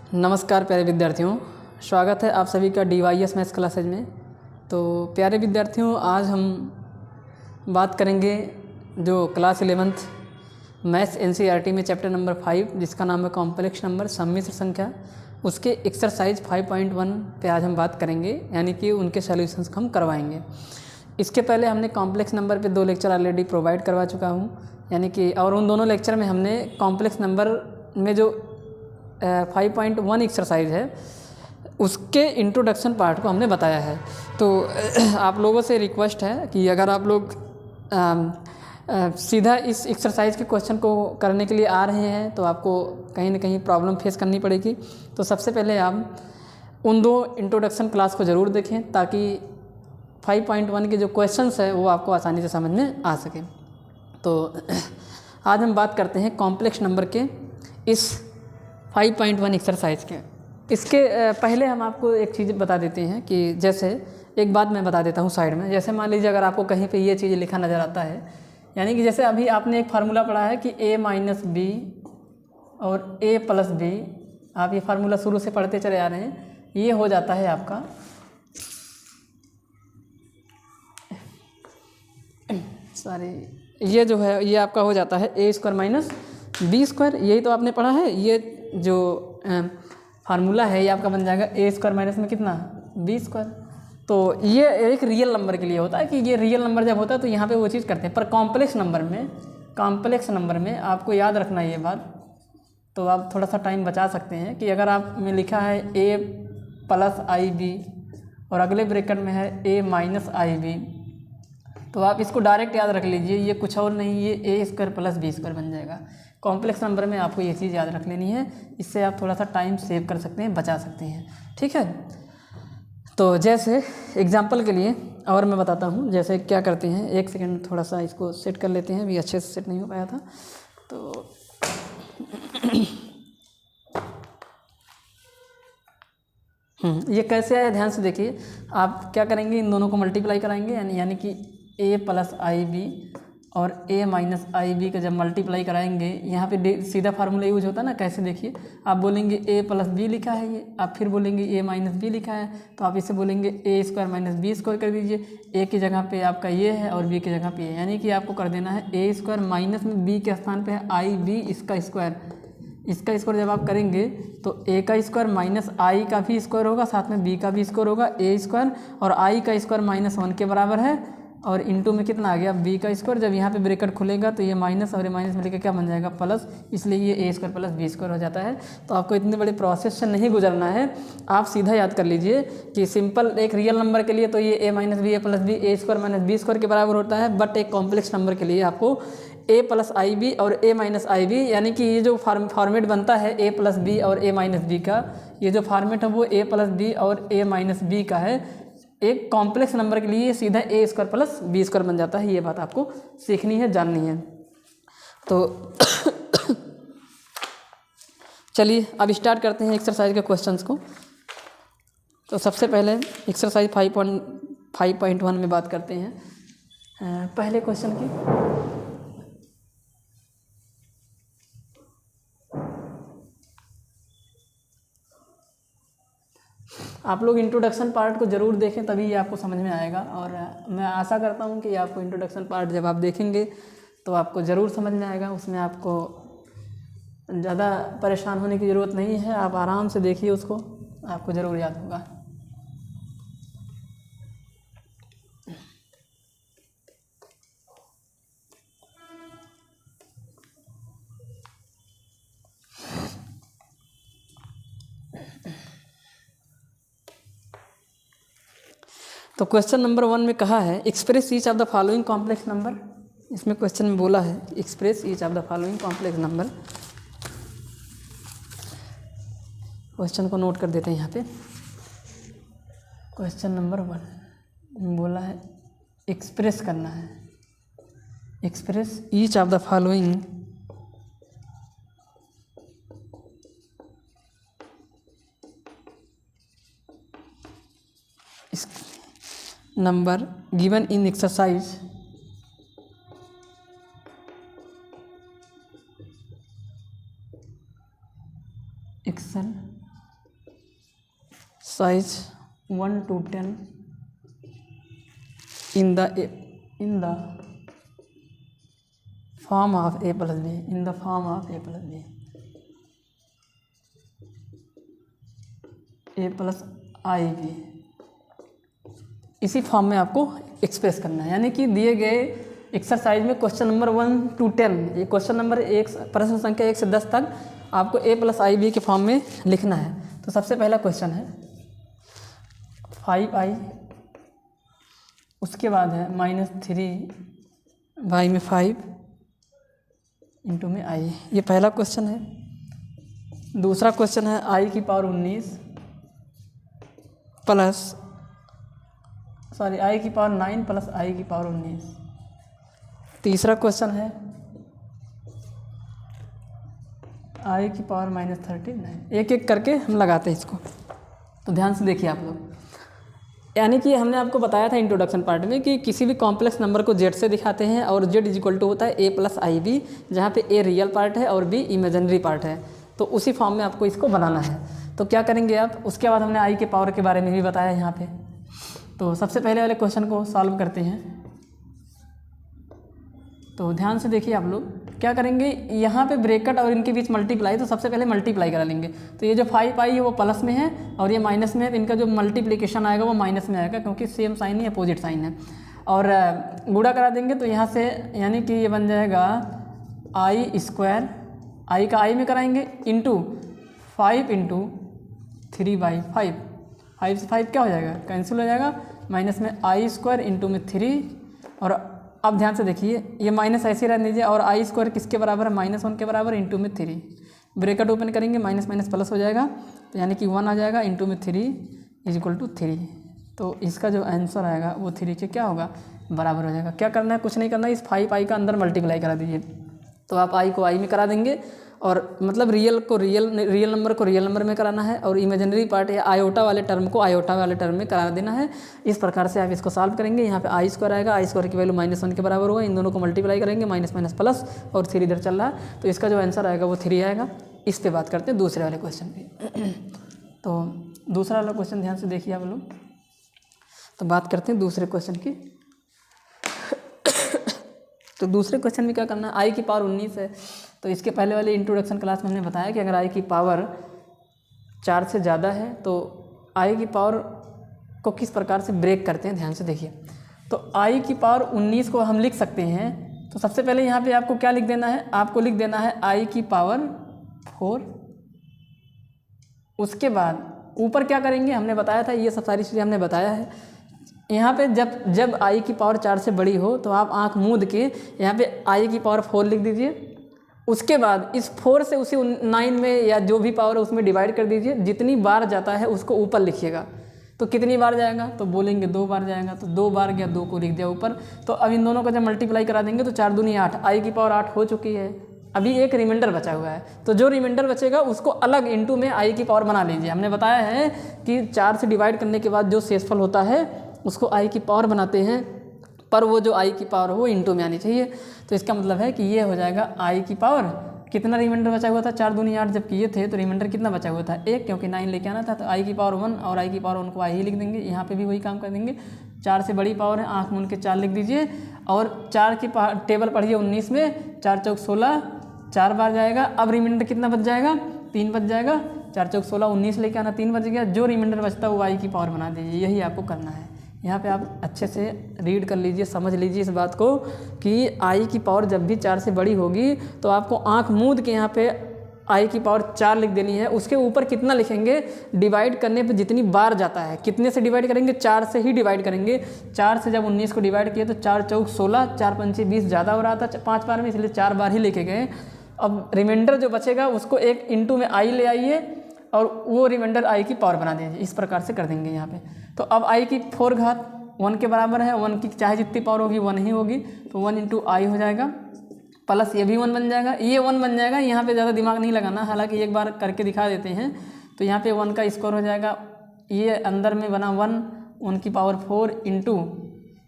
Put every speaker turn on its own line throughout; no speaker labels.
नमस्कार प्यारे विद्यार्थियों, स्वागत है आप सभी का DYS मैथ्स क्लासेज में। तो प्यारे विद्यार्थियों, आज हम बात करेंगे जो क्लास 11th मैथ्स NCERT में चैप्टर नंबर 5 जिसका नाम है कॉम्प्लेक्स नंबर सम्मिश्र संख्या, उसके एक्सरसाइज 5.1 पे आज हम बात करेंगे, यानी कि उनके सॉल्यूशंस हम करवाएंगे। इसके पहले हमने कॉम्प्लेक्स नंबर पे 2 लेक्चर ऑलरेडी प्रोवाइड करवा चुका हूँ, यानी कि और उन दोनों लेक्चर में हमने कॉम्प्लेक्स नंबर में जो 5.1 एक्सरसाइज है उसके इंट्रोडक्शन पार्ट को हमने बताया है। तो आप लोगों से रिक्वेस्ट है कि अगर आप लोग सीधा इस एक्सरसाइज के क्वेश्चन को करने के लिए आ रहे हैं तो आपको कहीं ना कहीं प्रॉब्लम फेस करनी पड़ेगी। तो सबसे पहले आप उन 2 इंट्रोडक्शन क्लास को ज़रूर देखें ताकि 5.1 के जो क्वेश्चंस है वो आपको आसानी से समझ में आ सके। तो आज हम बात करते हैं कॉम्प्लेक्स नंबर के इस 5.1 एक्सरसाइज के। इसके पहले हम आपको एक चीज़ बता देते हैं कि जैसे एक बात मैं बता देता हूँ साइड में। जैसे मान लीजिए अगर आपको कहीं पे ये चीज़ लिखा नज़र आता है, यानी कि जैसे अभी आपने एक फार्मूला पढ़ा है कि a माइनस बी और a प्लस बी, आप ये फार्मूला शुरू से पढ़ते चले आ रहे हैं। ये हो जाता है आपका ये जो है ये आपका हो जाता है a square minus B square. यही तो आपने पढ़ा है। ये जो फार्मूला है ये आपका बन जाएगा a स्क्वायर माइनस में कितना बी स्क्वायर। तो ये एक रियल नंबर के लिए होता है कि ये रियल नंबर जब होता है तो यहाँ पे वो चीज़ करते हैं। पर कॉम्प्लेक्स नंबर में आपको याद रखना ये बात, तो आप थोड़ा सा टाइम बचा सकते हैं कि अगर आप में लिखा है a प्लस आई बी और अगले ब्रैकेट में है a माइनस आई बी, तो आप इसको डायरेक्ट याद रख लीजिए, ये कुछ और नहीं, ये a square plus B square बन जाएगा। कॉम्प्लेक्स नंबर में आपको ये चीज़ याद रख लेनी है, इससे आप थोड़ा सा टाइम सेव कर सकते हैं, बचा सकते हैं। ठीक है। तो जैसे एग्जांपल के लिए और मैं बताता हूँ जैसे क्या करते हैं। एक सेकंड थोड़ा सा इसको सेट कर लेते हैं, अभी अच्छे से सेट नहीं हो पाया था। तो ये कैसे आया ध्यान से देखिए। आप क्या करेंगे, इन दोनों को मल्टीप्लाई कराएंगे, यानी कि a प्लस आई बी और a माइनस आई बी का जब मल्टीप्लाई कराएंगे, यहाँ पे सीधा फार्मूला यूज होता है ना। कैसे देखिए, आप बोलेंगे a प्लस बी लिखा है ये, आप फिर बोलेंगे a माइनस बी लिखा है, तो आप इसे बोलेंगे a square minus B square कर दीजिए। a की जगह पे आपका ये है और b की जगह पे ये, यानी कि आपको कर देना है a स्क्वायर माइनस में b के स्थान पे है आई बी, इसका स्क्वायर जब आप करेंगे तो a का स्क्वायर माइनस आई का भी स्क्वायर होगा, साथ में b का भी स्क्वायर होगा, a स्क्वायर और i का स्क्वायर माइनस 1 के बराबर है, और इनटू में कितना आ गया b का स्क्वायर। जब यहाँ पे ब्रैकेट खुलेगा तो ये माइनस और ये माइनस मिलकर क्या बन जाएगा प्लस, इसलिए ये a square plus B square हो जाता है। तो आपको इतने बड़े प्रोसेस से नहीं गुजरना है, आप सीधा याद कर लीजिए कि सिंपल एक रियल नंबर के लिए तो ये a minus B a plus B a square minus B square के बराबर होता है, बट एक कॉम्प्लेक्स नंबर के लिए आपको a प्लस आई बी और a माइनस आई बी, यानी कि ये जो फॉर्मेट बनता है a प्लस बी और a माइनस बी का, ये जो फॉर्मेट है वो a प्लस बी और a माइनस बी का है। एक कॉम्प्लेक्स नंबर के लिए सीधा a square plus B square बन जाता है। ये बात आपको सीखनी है, जाननी है। तो चलिए अब स्टार्ट करते हैं एक्सरसाइज के क्वेश्चंस को। तो सबसे पहले एक्सरसाइज 5.1 में बात करते हैं पहले क्वेश्चन की। आप लोग इंट्रोडक्शन पार्ट को ज़रूर देखें, तभी ये आपको समझ में आएगा। और मैं आशा करता हूँ कि आपको इंट्रोडक्शन पार्ट जब आप देखेंगे तो आपको ज़रूर समझ में आएगा। उसमें आपको ज़्यादा परेशान होने की ज़रूरत नहीं है, आप आराम से देखिए उसको, आपको ज़रूर याद होगा। तो क्वेश्चन नंबर 1 में कहा है express each of the following complex number. इसमें क्वेश्चन में बोला है express each of the following complex number. Question को नोट कर देते हैं यहाँ पे। क्वेश्चन नंबर 1 बोला है एक्सप्रेस करना है, express each of the following number given in exercise size 1 to 10 in the form of a plus b, in the form of a plus b, a plus i b, इसी form में आपको express करना है। यानी कि दिए गए exercise में क्वेश्चन नंबर 1 to 10, ये क्वेश्चन नंबर 1 प्रश्न संख्या 1 से 10 तक आपको a प्लस आई बी के फॉर्म में लिखना है। तो सबसे पहला क्वेश्चन है 5i, उसके बाद है -3y में 5 इंटू में i, ये पहला क्वेश्चन है। दूसरा क्वेश्चन है i की पावर 19 प्लस i की पावर 9 प्लस i की पावर 19। तीसरा क्वेश्चन है i की पावर -39। एक एक करके हम लगाते हैं इसको। तो ध्यान से देखिए आप लोग, यानी कि हमने आपको बताया था इंट्रोडक्शन पार्ट में कि किसी भी कॉम्प्लेक्स नंबर को z से दिखाते हैं और z इक्वल टू होता है a प्लस आई बी, जहाँ पे a रियल पार्ट है और b इमेजिनरी पार्ट है। तो उसी फॉर्म में आपको इसको बनाना है। तो क्या करेंगे आप, उसके बाद हमने i के पावर के बारे में भी बताया यहाँ पे। तो सबसे पहले वाले क्वेश्चन को सॉल्व करते हैं। तो ध्यान से देखिए आप लोग, क्या करेंगे, यहाँ पे ब्रैकेट और इनके बीच मल्टीप्लाई, तो सबसे पहले मल्टीप्लाई करा लेंगे। तो ये जो 5i है वो प्लस में है और ये माइनस में है, तो इनका जो मल्टीप्लिकेशन आएगा वो माइनस में आएगा, क्योंकि सेम साइन ही अपोजिट साइन है। और गुणा करा देंगे तो यहाँ से यानी कि ये बन जाएगा i स्क्वायर, i का i में कराएंगे इंटू 5 इंटू 3/5, 5 से 5 क्या हो जाएगा, कैंसिल हो जाएगा, माइनस में i स्क्वायर इंटू में 3। और अब ध्यान से देखिए, ये माइनस ऐसे रहने दीजिए और i स्क्वायर किसके बराबर है, -1 के बराबर इंटू में 3। ब्रैकेट ओपन करेंगे, माइनस माइनस प्लस हो जाएगा, तो यानी कि 1 आ जाएगा इंटू में 3 इज इक्वल टू 3। तो इसका जो आंसर आएगा वो 3 के क्या होगा, बराबर हो जाएगा। क्या करना है, कुछ नहीं करना है, इस 5i का अंदर मल्टीप्लाई करा दीजिए। तो आप i को i में करा देंगे और मतलब रियल नंबर को रियल नंबर में कराना है और इमेजिनरी पार्ट या आयोटा वाले टर्म को आयोटा वाले टर्म में करा देना है। इस प्रकार से आप इसको सॉल्व करेंगे। यहाँ पे i स्क्वायर आएगा, i स्क्वायर की वैल्यू -1 के बराबर होगा, इन दोनों को मल्टीप्लाई करेंगे, माइनस माइनस प्लस और 3 इधर चल रहा है, तो इसका जो आंसर आएगा वो 3 आएगा। इस पर बात करते हैं दूसरे वाले क्वेश्चन पे। तो दूसरा वाला क्वेश्चन ध्यान से देखिए आप लोग। तो बात करते हैं दूसरे क्वेश्चन की। तो दूसरे क्वेश्चन में क्या करना है, i की पावर 19 है। तो इसके पहले वाले इंट्रोडक्शन क्लास में हमने बताया कि अगर i की पावर 4 से ज़्यादा है तो i की पावर को किस प्रकार से ब्रेक करते हैं, ध्यान से देखिए। तो i की पावर 19 को हम लिख सकते हैं। तो सबसे पहले यहाँ पे आपको क्या लिख देना है, आपको लिख देना है i की पावर 4। उसके बाद ऊपर क्या करेंगे, हमने बताया था, ये सब सारी चीज़ें हमने बताया है। यहाँ पे जब i की पावर 4 से बड़ी हो तो आप आँख मूंद के यहाँ पे i की पावर 4 लिख दीजिए। उसके बाद इस 4 से उसी 9 में या जो भी पावर है उसमें डिवाइड कर दीजिए। जितनी बार जाता है उसको ऊपर लिखिएगा। तो कितनी बार जाएगा, तो बोलेंगे 2 बार जाएगा, तो 2 बार गया, 2 को लिख दिया ऊपर। तो अब इन दोनों का जब मल्टीप्लाई करा देंगे तो 4 दूनी 8, i की पावर 8 हो चुकी है। अभी एक रिमाइंडर बचा हुआ है, तो जो रिमाइंडर बचेगा उसको अलग इंटू में i की पावर बना लीजिए। हमने बताया है कि 4 से डिवाइड करने के बाद जो शेषफल होता है उसको i की पावर बनाते हैं, पर वो जो i की पावर हो वो इंटू में आनी चाहिए। तो इसका मतलब है कि ये हो जाएगा i की पावर, कितना रिमाइंडर बचा हुआ था, 4 दूनी 8 जब किए थे तो रिमाइंडर कितना बचा हुआ था, 1, क्योंकि 9 लेके आना था। तो i की पावर 1 और i की पावर 1 को i ही लिख देंगे। यहाँ पे भी वही काम कर देंगे। 4 से बड़ी पावर है, आँख मूंद के 4 लिख दीजिए। और 4 की टेबल पढ़िए 19 में, 4 चौक 16, 4 बार जाएगा। अब रिमाइंडर कितना बच जाएगा, 3 बच जाएगा। 4 चौक 16, 19 लेके आना, 3 बच गया। जो रिमाइंडर बचता है वो i की पावर बना दीजिए। यही आपको करना है। यहाँ पे आप अच्छे से रीड कर लीजिए, समझ लीजिए इस बात को कि i की पावर जब भी 4 से बड़ी होगी तो आपको आँख मूंद के यहाँ पे i की पावर 4 लिख देनी है। उसके ऊपर कितना लिखेंगे, डिवाइड करने पे जितनी बार जाता है, कितने से डिवाइड करेंगे, 4 से ही डिवाइड करेंगे। 4 से जब 19 को डिवाइड किया तो 4 चौक 16, 4 पंचे 20 ज़्यादा हो रहा था 5 बार में, इसलिए 4 बार ही लेके गए। अब रिमाइंडर जो बचेगा उसको एक इंटू में i ले आइए और वो रिमाइंडर i की पावर बना दीजिए। इस प्रकार से कर देंगे यहाँ पे। तो अब i की 4 घात 1 के बराबर है, 1 की चाहे जितनी पावर होगी 1 ही होगी, तो 1 इंटू i हो जाएगा, प्लस ये भी 1 बन जाएगा, ये 1 बन जाएगा। यहाँ पे ज़्यादा दिमाग नहीं लगाना, हालांकि एक बार करके दिखा देते हैं। तो यहाँ पे 1 का स्क्वायर हो जाएगा, ये अंदर में बना 1 की पावर 4 इंटू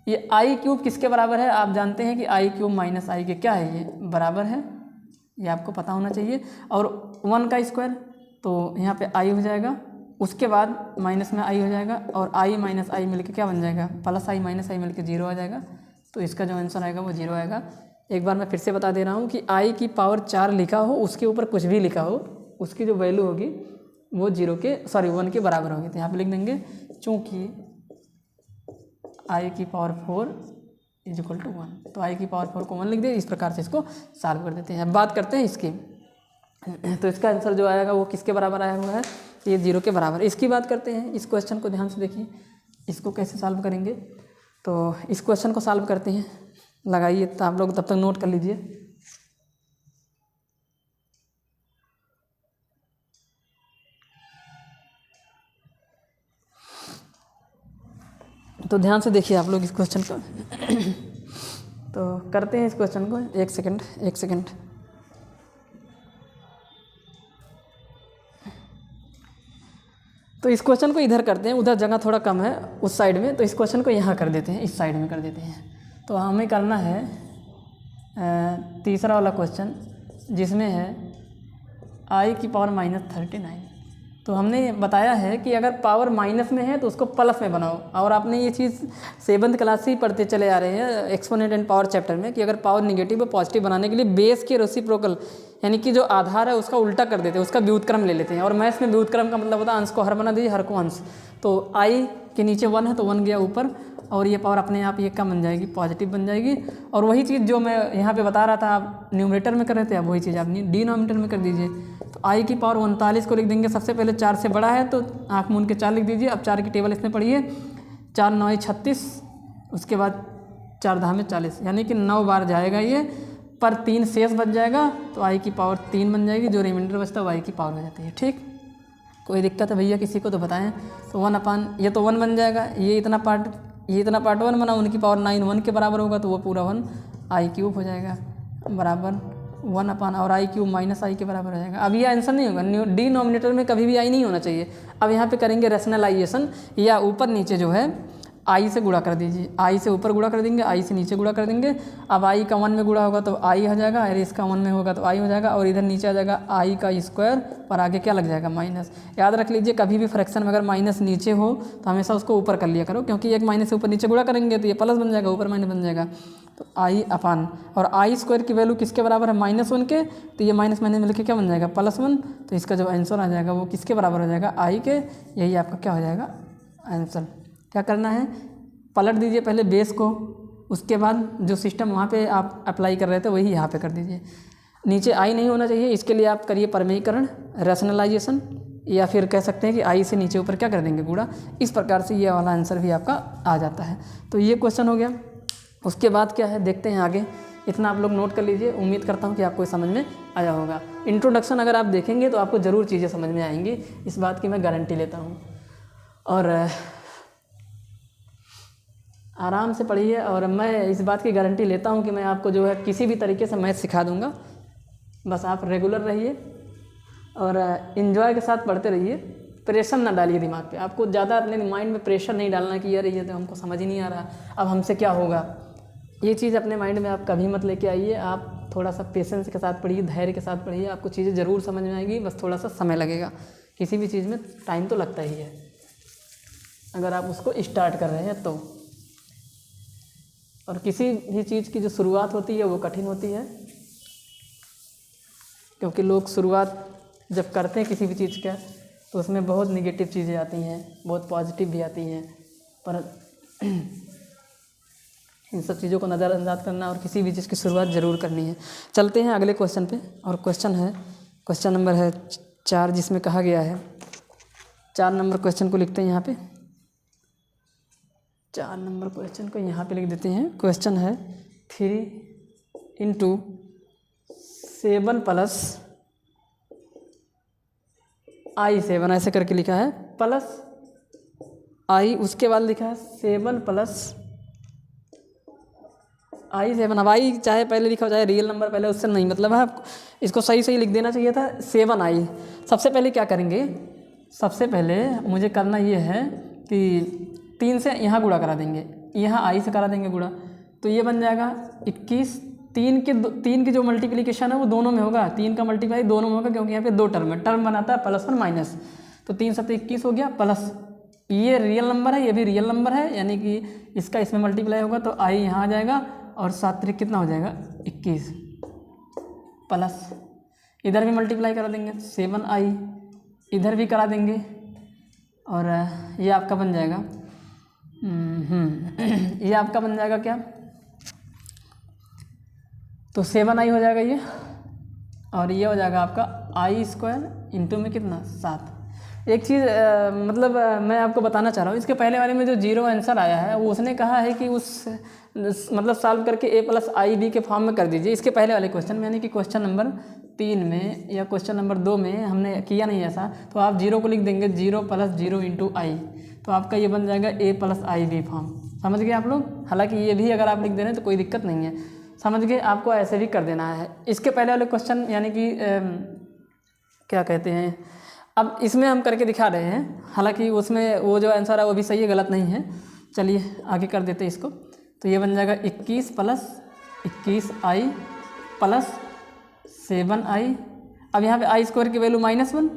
ये i क्यूब किसके बराबर है, आप जानते हैं कि i क्यूब माइनस i के क्या है, ये बराबर है, ये आपको पता होना चाहिए। और 1 का स्क्वायर, तो यहाँ पे i हो जाएगा उसके बाद माइनस में आई हो जाएगा और आई माइनस आई मिलके क्या बन जाएगा, प्लस आई माइनस आई मिलके 0 आ जाएगा। तो इसका जो आंसर आएगा वो 0 आएगा। एक बार मैं फिर से बता दे रहा हूँ कि आई की पावर 4 लिखा हो, उसके ऊपर कुछ भी लिखा हो, उसकी जो वैल्यू होगी वो 1 के बराबर होगी। तो यहाँ पे लिख देंगे चूँकि आई की पावर 4 इज इक्वल टू 1, तो आई की पावर 4 को 1 लिख दे। इस प्रकार से इसको सॉल्व कर देते हैं। अब बात करते हैं इसकी, तो इसका आंसर जो आएगा वो किसके बराबर आया हुआ है, ये 0 के बराबर। इसकी बात करते हैं। इस क्वेश्चन को ध्यान से देखिए, इसको कैसे सॉल्व करेंगे। तो इस क्वेश्चन को सॉल्व करते हैं, लगाइए तो आप लोग तब तक नोट कर लीजिए। तो ध्यान से देखिए आप लोग इस क्वेश्चन को। तो करते हैं इस क्वेश्चन को, एक सेकंड। तो इस क्वेश्चन को इधर करते हैं, उधर जगह थोड़ा कम है उस साइड में, तो इस क्वेश्चन को यहाँ कर देते हैं, इस साइड में कर देते हैं। तो हमें करना है तीसरा वाला क्वेश्चन, जिसमें है आई की पावर -39। तो हमने बताया है कि अगर पावर माइनस में है तो उसको प्लस में बनाओ। और आपने ये चीज़ 7th क्लास से ही पढ़ते चले आ रहे हैं एक्सपोनेंट एंड पावर चैप्टर में, कि अगर पावर निगेटिव और पॉजिटिव बनाने के लिए बेस के रेसिप्रोकल यानी कि जो आधार है उसका उल्टा कर देते हैं, उसका व्युत्क्रम ले लेते हैं। और मैथ्स में व्युत्क्रम का मतलब होता है अंश को हर बना दीजिए, हर को अंश। तो आई के नीचे 1 है तो 1 गया ऊपर, और ये पावर अपने आप ये कम बन जाएगी, पॉजिटिव बन जाएगी। और वही चीज़ जो मैं यहाँ पे बता रहा था आप न्यूमरेटर में कर रहे थे, अब वही चीज़ आप डिनोमिनेटर में कर दीजिए। तो आई की पावर 39 को लिख देंगे, सबसे पहले 4 से बड़ा है तो आँख मूंद के 4 लिख दीजिए। अब 4 की टेबल इसमें पढ़िए, 4 9 36, उसके बाद 4 10 में 40, यानी कि 9 बार जाएगा ये, पर 3 शेष बच जाएगा। तो आई की पावर 3 बन जाएगी, जो रिमाइंडर बचता है वो आई की पावर हो जाती है। ठीक, कोई दिक्कत है भैया किसी को तो बताएं। तो 1 ये तो 1 बन जाएगा, ये इतना पार्ट 1 बना, उनकी पावर 9 1 के बराबर होगा तो वो पूरा 1 आई क्यूब हो जाएगा, बराबर 1 और आई क्यूब माइनस आई के बराबर हो जाएगा। अब ये आंसर नहीं होगा, डिनोमिनेटर में कभी भी आई नहीं होना चाहिए। अब यहाँ पे करेंगे रैशनलाइजेशन, या ऊपर नीचे जो है आई से गुणा कर दीजिए, आई से ऊपर गुणा कर देंगे, आई से नीचे गुणा कर देंगे। अब आई का 1 में गुणा होगा तो आई हो जाएगा, और इसका 1 में होगा तो आई हो जाएगा, और इधर नीचे आ जाएगा आई का स्क्वायर, और आगे क्या लग जाएगा माइनस। याद रख लीजिए कभी भी फ्रैक्शन में अगर माइनस नीचे हो तो हमेशा उसको ऊपर कर लिया करो, क्योंकि एक माइनस से ऊपर नीचे गुणा करेंगे तो ये प्लस बन जाएगा, ऊपर माइनस बन जाएगा। तो आई अपान, और आई स्क्वायर की वैल्यू किसके बराबर है, -1 के, तो ये माइनस माइनस मिलकर क्या बन जाएगा, +1। तो इसका जो आंसर आ जाएगा वो किसके बराबर हो जाएगा, आई के। यही आपका क्या हो जाएगा आंसर। क्या करना है, पलट दीजिए पहले बेस को, उसके बाद जो सिस्टम वहाँ पे आप अप्लाई कर रहे थे वही यहाँ पे कर दीजिए। नीचे आई नहीं होना चाहिए, इसके लिए आप करिए परमीकरण, रैशनलाइजेशन, या फिर कह सकते हैं कि आई से नीचे ऊपर क्या कर देंगे, गुणा। इस प्रकार से ये वाला आंसर भी आपका आ जाता है। तो ये क्वेश्चन हो गया। उसके बाद क्या है देखते हैं आगे, इतना आप लोग नोट कर लीजिए। उम्मीद करता हूँ कि आपको समझ में आया होगा। इंट्रोडक्शन अगर आप देखेंगे तो आपको ज़रूर चीज़ें समझ में आएंगी, इस बात की मैं गारंटी लेता हूँ। और आराम से पढ़िए, और मैं इस बात की गारंटी लेता हूँ कि मैं आपको जो है किसी भी तरीके से मैथ सिखा दूँगा। बस आप रेगुलर रहिए और इन्जॉय के साथ पढ़ते रहिए, प्रेशर ना डालिए दिमाग पे। आपको ज़्यादा अपने माइंड में प्रेशर नहीं डालना कि यार ये तो हमको समझ ही नहीं आ रहा, अब हमसे क्या होगा। ये चीज़ अपने माइंड में आप कभी मत लेके आइए। आप थोड़ा सा पेशेंस के साथ पढ़िए, धैर्य के साथ पढ़िए, आपको चीज़ें ज़रूर समझ में आएगी, बस थोड़ा सा समय लगेगा। किसी भी चीज़ में टाइम तो लगता ही है, अगर आप उसको स्टार्ट कर रहे हैं तो। और किसी भी चीज़ की जो शुरुआत होती है वो कठिन होती है, क्योंकि लोग शुरुआत जब करते हैं किसी भी चीज़ का तो उसमें बहुत नेगेटिव चीज़ें आती हैं, बहुत पॉजिटिव भी आती हैं, पर इन सब चीज़ों को नज़रअंदाज करना और किसी भी चीज़ की शुरुआत ज़रूर करनी है। चलते हैं अगले क्वेश्चन पे, और क्वेश्चन नंबर है 4, जिसमें कहा गया है 4 नंबर क्वेश्चन को लिखते हैं यहाँ पे। 4 नंबर क्वेश्चन को यहाँ पे लिख देते हैं। क्वेश्चन है 3 × 7 + I7 ऐसे करके लिखा है, प्लस आई, उसके बाद लिखा है 7 + I7। अब आई चाहे पहले लिखा हो चाहे रियल नंबर पहले, उससे नहीं मतलब है, आपको इसको सही लिख देना चाहिए था 7I। सबसे पहले क्या करेंगे, सबसे पहले मुझे करना ये है कि 3 से यहाँ गुणा करा देंगे, यहाँ आई से करा देंगे गुणा, तो ये बन जाएगा 21। 3 की जो मल्टीप्लिकेशन है वो दोनों में होगा, 3 का मल्टीप्लाई दोनों में होगा, क्योंकि यहाँ पे 2 टर्म है, टर्म बनाता है +1 - तो 3 7 21 हो गया, प्लस ये रियल नंबर है, ये भी रियल नंबर है, यानी कि इसका इसमें मल्टीप्लाई होगा तो आई यहाँ आ जाएगा और 7 3 कितना हो जाएगा 21, प्लस इधर भी मल्टीप्लाई करा देंगे 7i, इधर भी करा देंगे और ये आपका बन जाएगा ये आपका बन जाएगा क्या, तो 7i हो जाएगा ये, और ये हो जाएगा आपका i² इंटू में कितना 7। एक चीज़ मतलब मैं आपको बताना चाह रहा हूँ, इसके पहले वाले में जो 0 आंसर आया है वो उसने कहा है कि उस मतलब सॉल्व करके a + ib के फॉर्म में कर दीजिए। इसके पहले वाले क्वेश्चन में यानी कि क्वेश्चन नंबर 3 में या क्वेश्चन नंबर 2 में हमने किया नहीं ऐसा, तो आप 0 को लिख देंगे 0 + 0 इंटू i, तो आपका ये बन जाएगा a + ib फॉर्म। समझ गए आप लोग? हालांकि ये भी अगर आप लिख दे रहे हैं तो कोई दिक्कत नहीं है, समझ गए? आपको ऐसे भी कर देना है। इसके पहले वाले क्वेश्चन यानी कि क्या कहते हैं, अब इसमें हम करके दिखा रहे हैं, हालांकि उसमें वो जो आंसर है वो भी सही है, गलत नहीं है। चलिए आगे कर देते हैं इसको, तो ये बन जाएगा 21 + 21i + 7i। अब यहाँ पे i² की वैल्यू -1,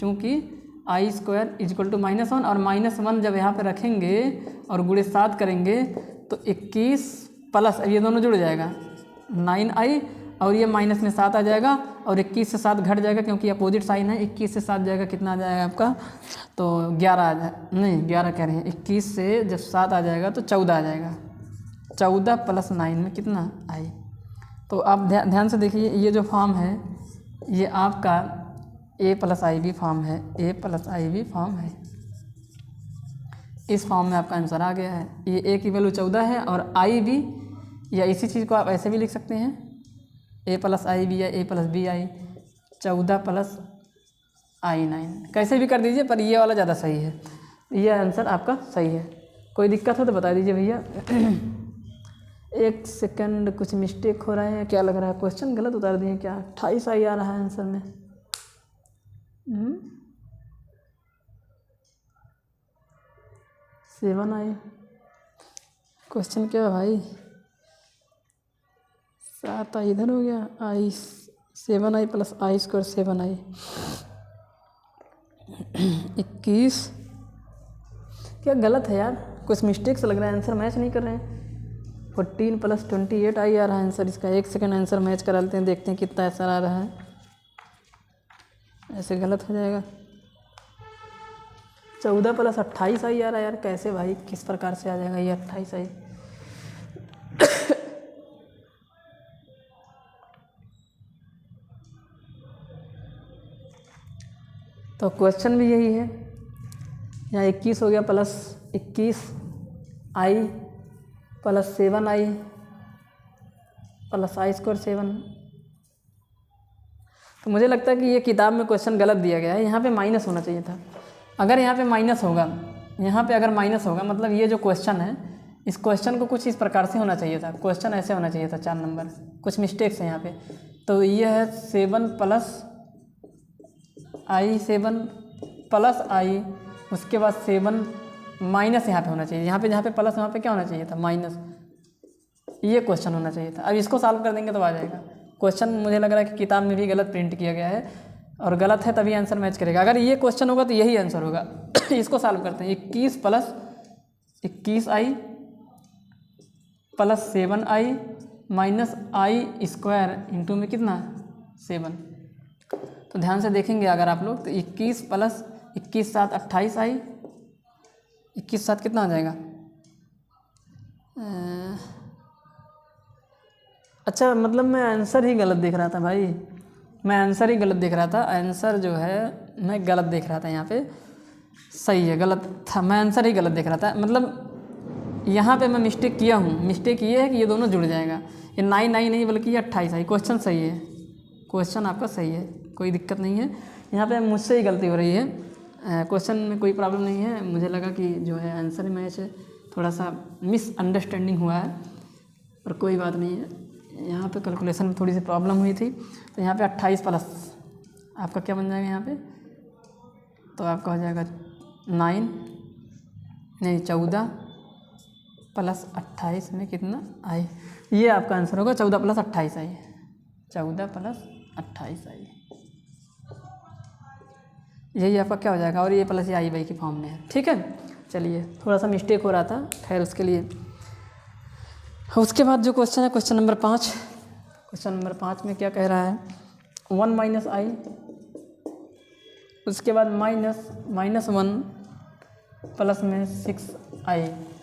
चूँकि i² = -1 और -1 जब यहाँ पे रखेंगे और गुणे 7 करेंगे तो 21 प्लस, अब ये दोनों जुड़ जाएगा 9i और ये माइनस में 7 आ जाएगा और 21 से 7 घट जाएगा क्योंकि अपोजिट साइन है। 21 से 7 जाएगा कितना आ जाएगा आपका, तो 11 आ जाए, नहीं 11 कह रहे हैं, 21 से जब 7 आ जाएगा तो 14 आ जाएगा, 14 + 9 में कितना आई। तो आप ध्यान से देखिए, ये जो फॉर्म है ये आपका a + ib फॉर्म है, a + ib फॉर्म है। इस फॉर्म में आपका आंसर आ गया है। ये a की वैल्यू 14 है और i भी, या इसी चीज़ को आप ऐसे भी लिख सकते हैं a + ib या a + bi, 14 + i9, कैसे भी कर दीजिए, पर ये वाला ज़्यादा सही है, ये आंसर आपका सही है। कोई दिक्कत हो तो बता दीजिए भैया। 1 सेकंड, कुछ मिस्टेक हो रहा है, क्या लग रहा है क्वेश्चन गलत उतार दिए क्या? 28i आ रहा है आंसर में। 7i क्वेश्चन क्या है भाई? 7i इधर हो गया, 7i + i² 7i 21, क्या गलत है यार, कुछ मिस्टेक से लग रहा है, आंसर मैच नहीं कर रहे हैं। 14 + 28i आ रहा है आंसर इसका। 1 सेकंड आंसर मैच करा लेते हैं, देखते हैं कितना आंसर आ रहा है। ऐसे गलत हो जाएगा। 14 + 28i आ रहा है यार, कैसे भाई, किस प्रकार से आ जाएगा ये 28i? तो क्वेश्चन भी यही है, यहाँ 21 हो गया + 21i + 7i + i² 7। तो मुझे लगता है कि ये किताब में क्वेश्चन गलत दिया गया है, यहाँ पे माइनस होना चाहिए था। अगर यहाँ पे माइनस होगा, यहाँ पे अगर माइनस होगा मतलब ये जो क्वेश्चन है, इस क्वेश्चन को कुछ इस प्रकार से होना चाहिए था, क्वेश्चन ऐसे होना चाहिए था 4 नंबर, कुछ मिस्टेक्स है यहाँ पे। तो ये है 7 + i, 7 + i, उसके बाद 7 माइनस यहाँ पे होना चाहिए, यहाँ पे प्लस, यहाँ पे क्या होना चाहिए था माइनस, ये क्वेश्चन होना चाहिए था। अब इसको सॉल्व कर देंगे तो आ जाएगा। क्वेश्चन मुझे लग रहा है कि किताब में भी गलत प्रिंट किया गया है, और गलत है तभी आंसर मैच करेगा। अगर ये क्वेश्चन होगा तो यही आंसर होगा। इसको सॉल्व करते हैं, 21 + 21i + 7i -i² इंटू में कितना 7। तो ध्यान से देखेंगे अगर आप लोग, तो 21 + 21 7 28i, 21 7 कितना आ जाएगा? अच्छा, मतलब मैं आंसर ही गलत देख रहा था भाई, मैं आंसर ही गलत देख रहा था। आंसर जो है मैं गलत देख रहा था, यहाँ पे सही है, गलत था, मैं आंसर ही गलत देख रहा था। मतलब यहाँ पे मैं मिस्टेक किया हूँ। मिस्टेक ये है कि ये दोनों जुड़ जाएगा, ये 9i नहीं बल्कि ये 28i। क्वेश्चन सही है, क्वेश्चन आपका सही है, कोई दिक्कत नहीं है। यहाँ पे मुझसे ही गलती हो रही है, क्वेश्चन में कोई प्रॉब्लम नहीं है। मुझे लगा कि जो है आंसर मैच है, थोड़ा सा मिसअंडरस्टैंडिंग हुआ है, पर कोई बात नहीं है। यहाँ पे कैलकुलेशन में थोड़ी सी प्रॉब्लम हुई थी, तो यहाँ पे 28 प्लस आपका क्या बन जाएगा यहाँ पे, तो आपका हो जाएगा 14 प्लस 28 में कितना आई, ये आपका आंसर होगा 14 + 28 आई, 14 + 28 आई। यही आपका क्या हो जाएगा, और ये प्लस ये आई बाई की फॉर्म में है। ठीक है, चलिए थोड़ा सा मिस्टेक हो रहा था, खैर उसके लिए। उसके बाद जो क्वेश्चन है क्वेश्चन नंबर 5, क्वेश्चन नंबर 5 में क्या कह रहा है, 1 माइनस आई, उसके बाद -1 प्लस में 6i,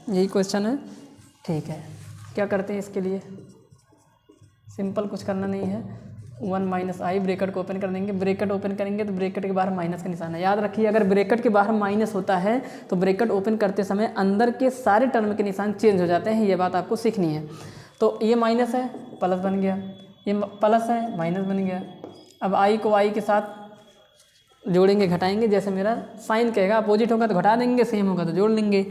यही क्वेश्चन है। ठीक है, क्या करते हैं इसके लिए, सिंपल, कुछ करना नहीं है। 1 माइनस आई, ब्रैकेट को ओपन कर देंगे, ब्रैकेट ओपन करेंगे तो ब्रैकेट के बाहर माइनस का निशान है। याद रखिए, अगर ब्रैकेट के बाहर माइनस होता है तो ब्रैकेट ओपन करते समय अंदर के सारे टर्म के निशान चेंज हो जाते हैं, ये बात आपको सीखनी है। तो ये माइनस है, प्लस बन गया, ये प्लस है, माइनस बन गया। अब आई को आई के साथ जोड़ेंगे, घटाएंगे, जैसे मेरा साइन कहेगा, अपोजिट होगा तो घटा देंगे, सेम होगा तो जोड़ लेंगे।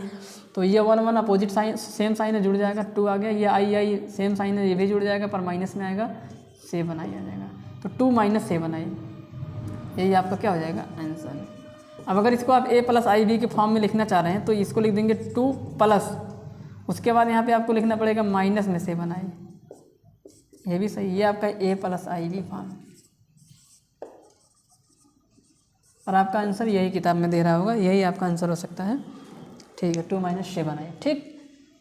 तो ये 1 अपोजिट साइन, सेम साइन है, जुड़ जाएगा, 2 आ गया। ये आई सेम साइन है, ये भी जुड़ जाएगा, पर माइनस में आएगा, 7 आई आ जाएगा। तो 2 - 7 आई, यही आपका क्या हो जाएगा, आंसर। अब अगर इसको आप a + IB के फॉर्म में लिखना चाह रहे हैं तो इसको लिख देंगे 2 प्लस, उसके बाद यहाँ पे आपको लिखना पड़ेगा माइनस में 7 आई, ये भी सही, ये आपका a + IB फॉर्म। और आपका आंसर यही किताब में दे रहा होगा, यही आपका आंसर हो सकता है। ठीक है, 2 - 7 आई। ठीक,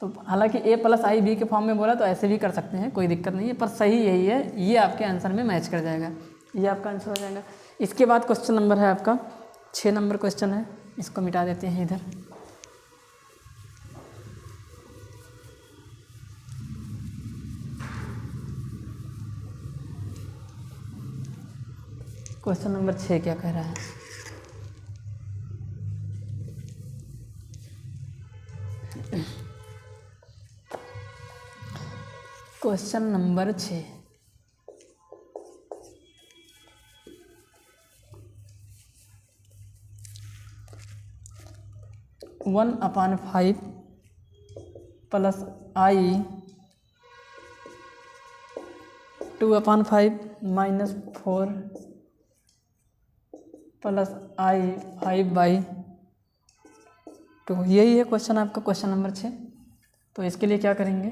तो हालांकि a + IB के फॉर्म में बोला तो ऐसे भी कर सकते हैं, कोई दिक्कत नहीं है, पर सही यही है, ये आपके आंसर में मैच कर जाएगा, ये आपका आंसर हो जाएगा। इसके बाद क्वेश्चन नंबर है आपका 6 नंबर क्वेश्चन है, इसको मिटा देते हैं इधर। क्वेश्चन नंबर 6 क्या कह रहा है, question number 6, one upon 5 plus i 2/5 -4 plus i 5/2, यही है क्वेश्चन आपका, क्वेश्चन नंबर 6। तो इसके लिए क्या करेंगे,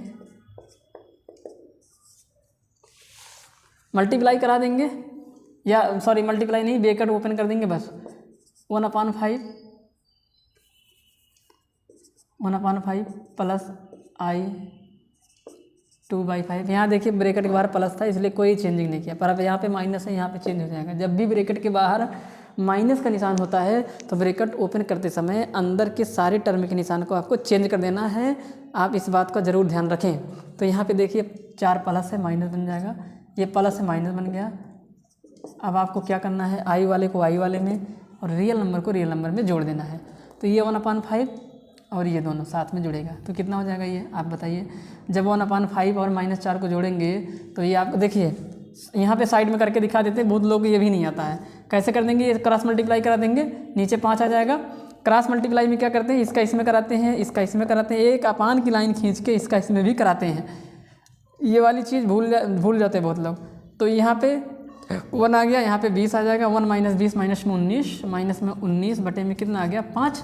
मल्टीप्लाई करा देंगे, या सॉरी मल्टीप्लाई नहीं, ब्रैकेट ओपन कर देंगे बस। 1/5 प्लस आई 2/5। यहाँ देखिए ब्रैकेट के बाहर प्लस था इसलिए कोई चेंजिंग नहीं किया, पर अब यहाँ पे माइनस है, यहाँ पे चेंज हो जाएगा। जब भी ब्रैकेट के बाहर माइनस का निशान होता है तो ब्रैकेट ओपन करते समय अंदर के सारे टर्म के निशान को आपको चेंज कर देना है, आप इस बात का ज़रूर ध्यान रखें। तो यहाँ पे देखिए 4 प्लस है, माइनस बन जाएगा, ये प्लस है, माइनस बन गया। अब आपको क्या करना है, आई वाले को आई वाले में और रियल नंबर को रियल नंबर में जोड़ देना है। तो ये 1/5 और ये दोनों साथ में जुड़ेगा तो कितना हो जाएगा, ये आप बताइए। जब 1/5 और -4 को जोड़ेंगे तो ये आप देखिए यहाँ पे साइड में करके दिखा देते हैं, बहुत लोग को ये भी नहीं आता है। कैसे कर देंगे, ये क्रॉस मल्टीप्लाई करा देंगे, नीचे 5 आ जाएगा। क्रॉस मल्टीप्लाई में क्या करते हैं, इसका इसमें कराते हैं, इसका इसमें कराते हैं, एक अपान की लाइन खींच के इसका इसमें भी कराते हैं। ये वाली चीज़ भूल जाते हैं बहुत लोग। तो यहाँ पे 1 आ गया, यहाँ पे 20 आ जाएगा, 1 - 20 माइनस में 19, माइनस में 19 बटे में कितना आ गया 5,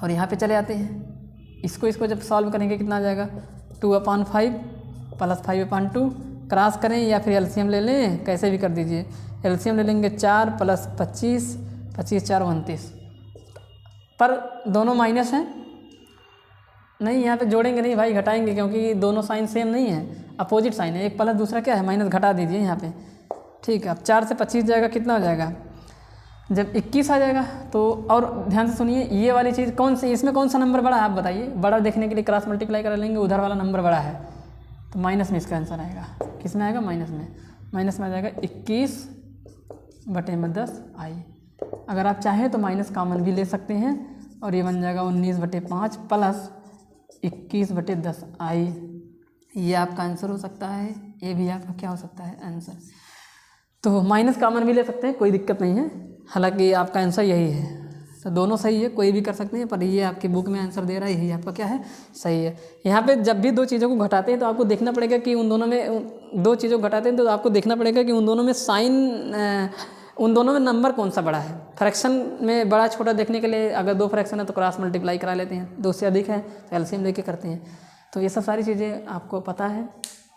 और यहाँ पे चले आते हैं। इसको जब सॉल्व करेंगे कितना आ जाएगा 2/5 प्लस 5/2, क्रॉस करें या फिर एलसीएम ले लें, कैसे भी कर दीजिए। एलसीएम ले लेंगे 4 प्लस 25, 25 4 29, पर दोनों माइनस हैं, नहीं यहाँ पे जोड़ेंगे नहीं भाई, घटाएंगे, क्योंकि दोनों साइन सेम नहीं है, अपोजिट साइन है, एक प्लस दूसरा क्या है माइनस, घटा दीजिए यहाँ पे। ठीक है, अब 4 से 25 जाएगा, कितना हो जाएगा, जब 21 आ जाएगा। तो और ध्यान से सुनिए, ये वाली चीज़ कौन सी, इसमें कौन सा नंबर बड़ा है आप बताइए। बड़ा देखने के लिए क्रॉस मल्टीप्लाई कर लेंगे, उधर वाला नंबर बड़ा है तो माइनस में इसका आंसर आएगा। किस में आएगा, माइनस में। माइनस में आ जाएगा 21/10 आई। अगर आप चाहें तो माइनस कॉमन भी ले सकते हैं और ये बन जाएगा 19/5 प्लस 21/10 आई। ये आपका आंसर हो सकता है, ये भी आपका क्या हो सकता है आंसर। तो माइनस कॉमन भी ले सकते हैं, कोई दिक्कत नहीं है, हालांकि आपका आंसर यही है। तो दोनों सही है, कोई भी कर सकते हैं, पर ये आपकी बुक में आंसर दे रहा है, यही आपका क्या है, सही है। यहाँ पे जब भी दो चीज़ों को घटाते हैं तो आपको देखना पड़ेगा कि उन दोनों में, दो चीज़ों को घटाते हैं तो आपको देखना पड़ेगा कि उन दोनों में साइन, उन दोनों में नंबर कौन सा बड़ा है। फ्रैक्शन में बड़ा छोटा देखने के लिए अगर 2 फ्रैक्शन है तो क्रॉस मल्टीप्लाई करा लेते हैं, 2 से अधिक है तो एलसीएम लेके करते हैं। तो ये सब सारी चीज़ें आपको पता है।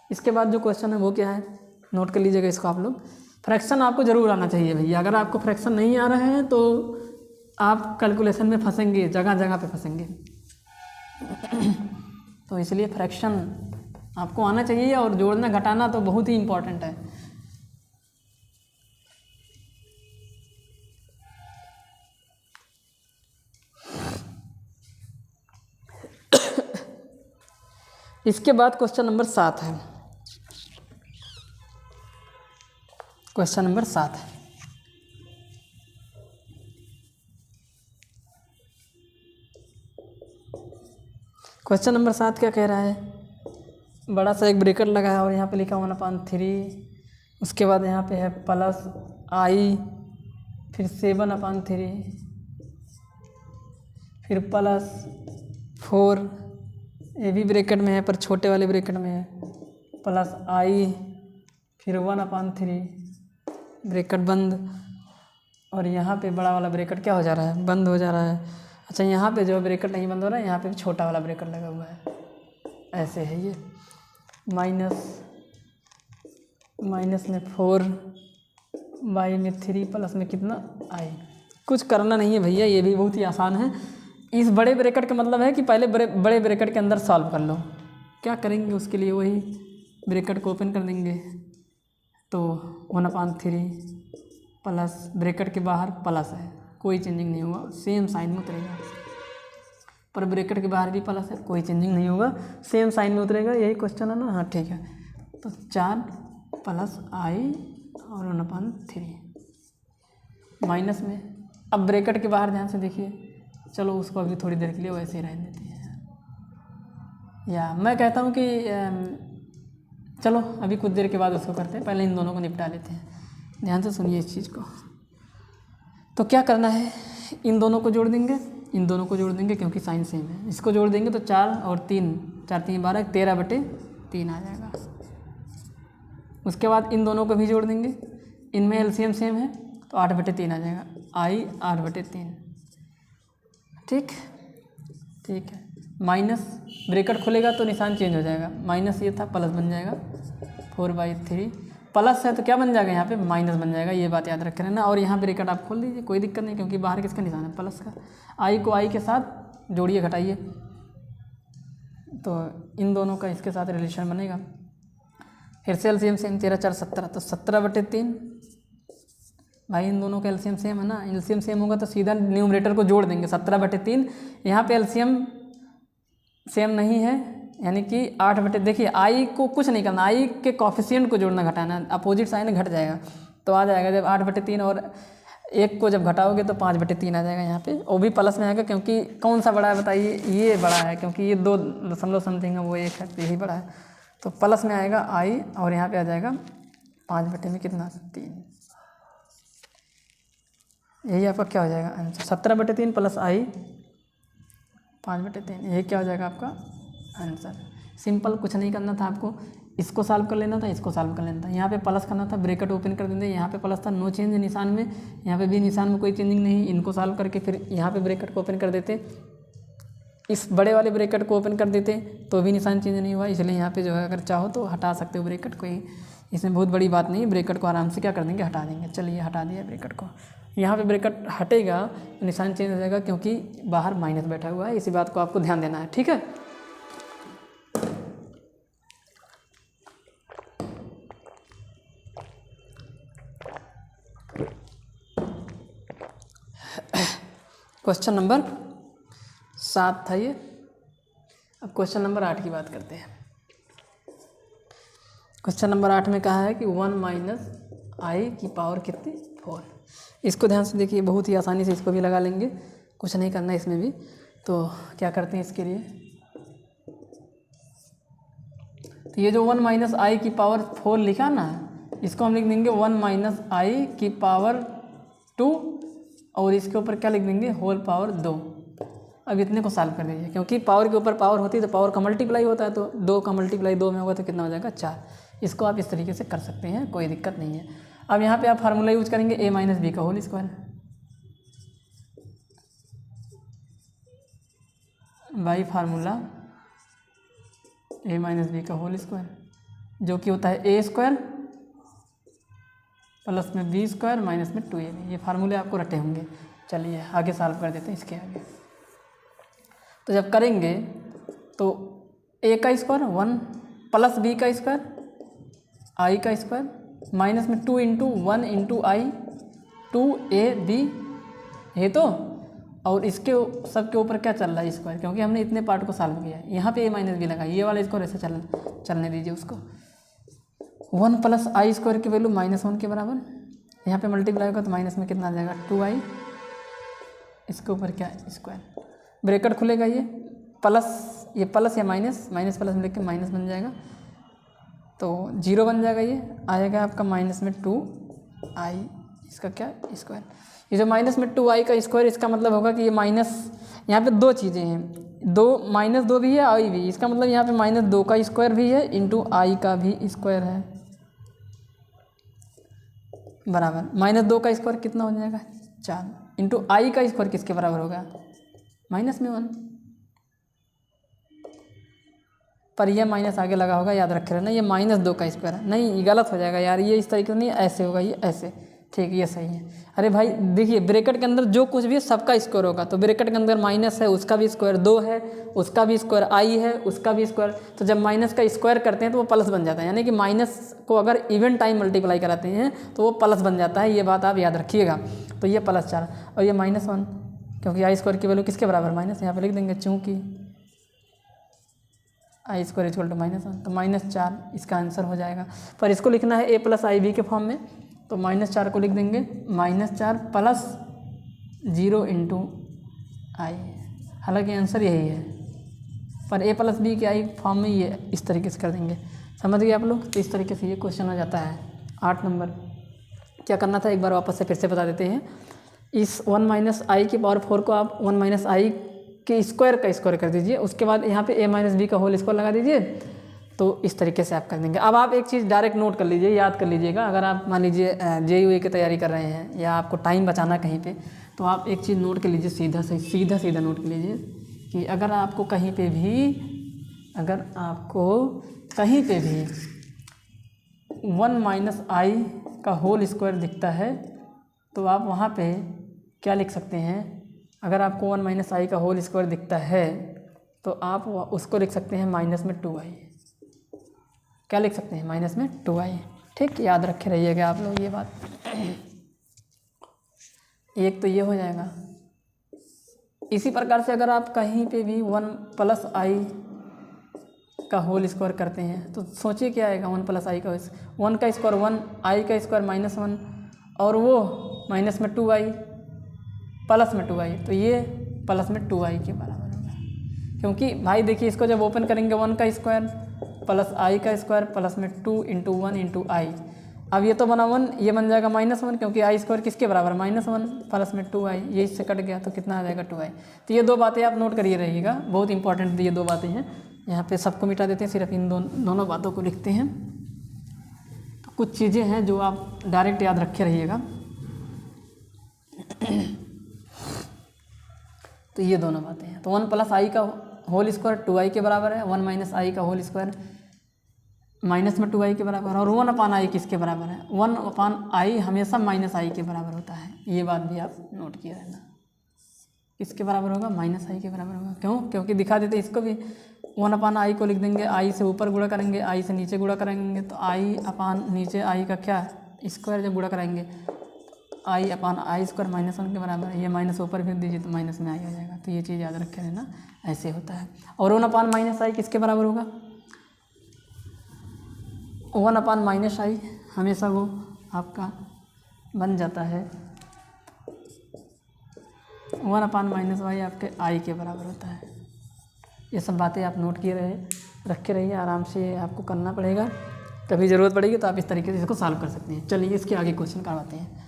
इसके बाद जो क्वेश्चन है वो क्या है, नोट कर लीजिएगा इसको आप लोग। फ्रैक्शन आपको ज़रूर आना चाहिए भैया। अगर आपको फ्रैक्शन नहीं आ रहा है तो आप कैलकुलेशन में फंसेंगे, जगह जगह पे फंसेंगे। तो इसलिए फ्रैक्शन आपको आना चाहिए, और जोड़ना घटाना तो बहुत ही इम्पोर्टेंट है। इसके बाद क्वेश्चन नंबर 7 है। क्वेश्चन नंबर 7 है। क्वेश्चन नंबर 7 क्या कह रहा है, बड़ा सा एक ब्रेकेट लगा है और यहाँ पे लिखा 1/3, उसके बाद यहाँ पे है प्लस आई, फिर 7/3, फिर प्लस 4, ये भी ब्रेकेट में है पर छोटे वाले ब्रेकेट में है, प्लस आई, फिर 1/3, ब्रेकेट बंद, और यहाँ पे बड़ा वाला ब्रेकेट क्या हो जा रहा है, बंद हो जा रहा है। अच्छा, यहाँ पे जो ब्रेकेट नहीं बंद हो रहा है, यहाँ पे छोटा वाला ब्रेकेट लगा हुआ है, ऐसे है ये। माइनस में 4, बाई में 3, प्लस में कितना आई। कुछ करना नहीं है भैया, ये भी बहुत ही आसान है। इस बड़े ब्रेकेट का मतलब है कि पहले बड़े ब्रेकेट के अंदर सॉल्व कर लो। क्या करेंगे उसके लिए, वही ब्रेकेट को ओपन कर देंगे, तो 1/3 प्लस ब्रेकेट के बाहर प्लस है, कोई चेंजिंग नहीं होगा, सेम साइन में उतरेगा। पर ब्रेकेट के बाहर भी प्लस है, कोई चेंजिंग नहीं होगा, सेम साइन में उतरेगा। यही क्वेश्चन है ना, हाँ ठीक है। तो 4 प्लस आई और 1/3 माइनस में। अब ब्रेकेट के बाहर ध्यान से देखिए, चलो उसको अभी थोड़ी देर के लिए वैसे ही रहने देते हैं, या मैं कहता हूँ कि चलो अभी कुछ देर के बाद उसको करते हैं, पहले इन दोनों को निपटा लेते हैं। ध्यान से सुनिए इस चीज़ को। तो क्या करना है, इन दोनों को जोड़ देंगे, इन दोनों को जोड़ देंगे क्योंकि साइन सेम है। इसको जोड़ देंगे तो 4 और 3, 4 3 12, 13/3 आ जाएगा। उसके बाद इन दोनों को भी जोड़ देंगे, इनमें एलसीएम सेम है तो 8/3 आ जाएगा, आई 8/3। ठीक है। माइनस ब्रेकेट खुलेगा तो निशान चेंज हो जाएगा, माइनस ये था प्लस बन जाएगा, 4/3 प्लस है तो क्या बन जाएगा, यहाँ पे माइनस बन जाएगा, ये बात याद रख लेना। और यहाँ ब्रेकेट आप खोल दीजिए, कोई दिक्कत नहीं, क्योंकि बाहर किसका निशान है, प्लस का। आई को आई के साथ जोड़िए, घटाइए, तो इन दोनों का इसके साथ रिलेशन बनेगा। फिर से एलसीएम सेम, 13 4 17, तो 17/3। भाई इन दोनों का एलसीएम सेम है ना, एलसीएम सेम होगा तो सीधा न्यूमरेटर को जोड़ देंगे, 17/3। यहाँ पे एलसीएम सेम नहीं है, यानी कि 8 देखिए आई को कुछ नहीं करना, आई के कॉफिशिएंट को जोड़ना घटाना, अपोजिट साइन घट जाएगा तो आ जाएगा। जब 8/3 और 1 को जब घटाओगे तो 5/3 आ जाएगा यहाँ पे, वो भी प्लस में आएगा, क्योंकि कौन सा बड़ा है बताइए, ये बड़ा है, क्योंकि ये 2.something है, वो 1 है, यही बड़ा है, तो प्लस में आएगा आई, और यहाँ पे आ जाएगा 5/में कितना, 3। यही आपका क्या हो जाएगा आंसर, 17/3 प्लस आई 5/3, यही क्या हो जाएगा आपका आंसर। सिंपल, कुछ नहीं करना था आपको, इसको सॉल्व कर लेना था, इसको सॉल्व कर लेना था। यहाँ पे प्लस करना था, ब्रेकेट ओपन कर देंगे, यहाँ पे प्लस था, नो चेंज निशान में, यहाँ पे भी निशान में कोई चेंजिंग नहीं। इनको सॉल्व करके फिर यहाँ पे ब्रेकेट को ओपन कर देते, इस बड़े वाले ब्रेकेट को ओपन कर देते तो भी निशान चेंज नहीं हुआ। इसलिए यहाँ पे जो है, अगर चाहो तो हटा सकते हो ब्रेकेट, कोई इसमें बहुत बड़ी बात नहीं है। ब्रेकेट को आराम से क्या कर देंगे, हटा देंगे। चलिए हटा दिया ब्रेकेट को, यहाँ पे ब्रेकेट हटेगा तो निशान चेंज हो जाएगा, क्योंकि बाहर माइनस बैठा हुआ है। इसी बात को आपको ध्यान देना है, ठीक है। क्वेश्चन नंबर 7 था ये। अब क्वेश्चन नंबर 8 की बात करते हैं। क्वेश्चन नंबर 8 में कहा है कि 1 माइनस आई की पावर कितनी, 4। इसको ध्यान से देखिए, बहुत ही आसानी से इसको भी लगा लेंगे, कुछ नहीं करना इसमें भी। तो क्या करते हैं इसके लिए, तो ये जो 1 माइनस आई की पावर 4 लिखा ना, इसको हम लिख देंगे 1 माइनस आई की पावर 2, और इसके ऊपर क्या लिख देंगे, होल पावर 2। अब इतने को सॉल्व कर दीजिए, क्योंकि पावर के ऊपर पावर होती है तो पावर का मल्टीप्लाई होता है, तो 2 का मल्टीप्लाई 2 में होगा तो कितना हो जाएगा, 4। इसको आप इस तरीके से कर सकते हैं, कोई दिक्कत नहीं है। अब यहाँ पे आप फार्मूला यूज करेंगे a माइनस बी का whole square, by formula a minus B का होल स्क्वायर, जो कि होता है a स्क्वायर प्लस में बी स्क्वायर माइनस में 2ab, ये फार्मूले आपको रटे होंगे। चलिए आगे सॉल्व कर देते हैं इसके आगे। तो जब करेंगे तो a का स्क्वायर 1 प्लस b का स्क्वायर i का स्क्वायर माइनस में 2 इंटू 1 इंटू आई 2ab ये तो, और इसके सब के ऊपर क्या चल रहा है स्क्वायर, क्योंकि हमने इतने पार्ट को सॉल्व किया है। यहाँ पे a माइनस बी लगा, ये वाला स्क्वायर ऐसे चलने दीजिए उसको। 1 प्लस आई स्क्वायर की वैल्यू -1 के बराबर, यहाँ पे मल्टीप्लाई होगा तो माइनस में कितना आ जाएगा 2i, इसके ऊपर क्या स्क्वायर, ब्रैकेट खुलेगा ये प्लस, ये प्लस या माइनस, माइनस प्लस में लेके माइनस बन जाएगा तो 0 बन जाएगा, ये आएगा आपका माइनस में 2i, इसका क्या स्क्वायर। ये जो माइनस में 2i का स्क्वायर, इसका मतलब होगा कि ये माइनस, यहाँ पे दो चीज़ें हैं, -2 भी है आई भी, इसका मतलब यहाँ पे -2 का स्क्वायर भी है इंटू आई का भी स्क्वायर है बराबर, -2 का स्क्वायर कितना हो जाएगा 4 इंटू आई का स्क्वायर किसके बराबर होगा माइनस में 1, पर यह माइनस आगे लगा होगा, याद रखे रहना, ये -2 का स्क्वायर है। नहीं ये गलत हो जाएगा यार, ये इस तरीके से नहीं, ऐसे होगा, ये ऐसे, ठीक ये सही है। अरे भाई देखिए ब्रैकेट के अंदर जो कुछ भी है सबका स्क्वायर होगा, तो ब्रैकेट के अंदर माइनस है उसका भी स्क्वायर, 2 है उसका भी स्क्वायर, आई है उसका भी स्क्वायर, तो जब माइनस का स्क्वायर करते हैं तो वो प्लस बन जाता है, यानी कि माइनस को अगर इवन टाइम मल्टीप्लाई कराते हैं तो वो प्लस बन जाता है, ये बात आप याद रखिएगा। तो ये +4 और ये -1, क्योंकि आई स्क्वायर की वैल्यू किसके बराबर माइनस, यहाँ पर लिख देंगे चूँकि आई स्क्वायर इक्वल टू -1, तो -4 इसका आंसर हो जाएगा। पर इसको लिखना है a प्लस आई बी के फॉर्म में, तो -4 को लिख देंगे -4 प्लस 0 इंटू आई, हालांकि आंसर यही है, पर a प्लस बी के आई फॉर्म में ये इस तरीके से कर देंगे। समझ गए आप लोग। तो इस तरीके से ये क्वेश्चन हो जाता है। 8 नंबर क्या करना था एक बार वापस से फिर से बता देते हैं। इस 1 माइनस आई की पावर 4 को आप 1 माइनस आई के स्क्वायर का स्क्वायर कर दीजिए, उसके बाद यहाँ पे a माइनस बी का होल स्क्वायर लगा दीजिए, तो इस तरीके से आप कर देंगे। अब आप एक चीज़ डायरेक्ट नोट कर लीजिए, याद कर लीजिएगा, अगर आप मान लीजिए JEE की तैयारी कर रहे हैं या आपको टाइम बचाना कहीं पे, तो आप एक चीज़ नोट कर लीजिए, सीधा नोट कर लीजिए कि अगर आपको कहीं पे भी 1 माइनस आई का होल स्क्वायर दिखता है तो आप वहाँ पे क्या लिख सकते हैं। अगर आपको 1 माइनस आई का होल स्क्वायर दिखता है तो आप उसको लिख सकते हैं माइनस में 2i। क्या लिख सकते हैं माइनस में 2i। ठीक, याद रखे रहिएगा आप लोग ये बात। एक तो ये हो जाएगा। इसी प्रकार से अगर आप कहीं पे भी 1 प्लस आई का होल स्क्वायर करते हैं तो सोचिए क्या आएगा। 1 प्लस आई का 1 का स्क्वायर 1, आई का स्क्वायर -1 और वो माइनस में 2i प्लस में 2i, तो ये प्लस में 2i के बराबर होगा। क्योंकि भाई देखिए इसको जब ओपन करेंगे 1 का स्क्वायर प्लस आई का स्क्वायर प्लस में 2 इंटू 1 इंटू आई, अब ये तो बना 1, ये बन जाएगा -1 क्योंकि आई स्क्वायर किसके बराबर -1 प्लस में 2i, ये इससे कट गया तो कितना आ जाएगा 2i। तो ये दो बातें आप नोट करिए रहिएगा, बहुत इंपॉर्टेंट ये दो बातें हैं। यहाँ पे सबको मिटा देते हैं, सिर्फ इन दोनों बातों को लिखते हैं। तो कुछ चीज़ें हैं जो आप डायरेक्ट याद रखे रहिएगा। तो ये दोनों बातें हैं। तो 1 प्लस आई का होल स्क्वायर 2i के बराबर है, 1 माइनस आई का होल स्क्वायर माइनस में 2i के बराबर, और 1 अपान आई किसके बराबर है, 1 अपान आई हमेशा माइनस आई के बराबर होता है। ये बात भी आप नोट किया रहना। किसके बराबर होगा, माइनस आई के बराबर होगा। क्यों, क्योंकि दिखा देते इसको भी 1 अपान आई को लिख देंगे, आई से ऊपर गुणा करेंगे, आई से नीचे गुणा करेंगे, तो आई अपान नीचे आई का क्या स्क्वायर जब गुणा कराएंगे आई अपान आई स्क्वायर -1 के बराबर है। ये माइनस ऊपर फिर दीजिए तो माइनस में आई हो जाएगा। तो ये चीज़ याद रखे रहना, ऐसे होता है। और 1 अपान माइनस आई किसके बराबर होगा, 1 अपान माइनस आई हमेशा वो आपका बन जाता है 1 अपान माइनस वाई आपके आई के बराबर होता है। ये सब बातें आप नोट किए रखे रहिए, आराम से आपको करना पड़ेगा। कभी ज़रूरत पड़ेगी तो आप इस तरीके से इसको सॉल्व कर सकते हैं। चलिए इसके आगे क्वेश्चन करवाते हैं।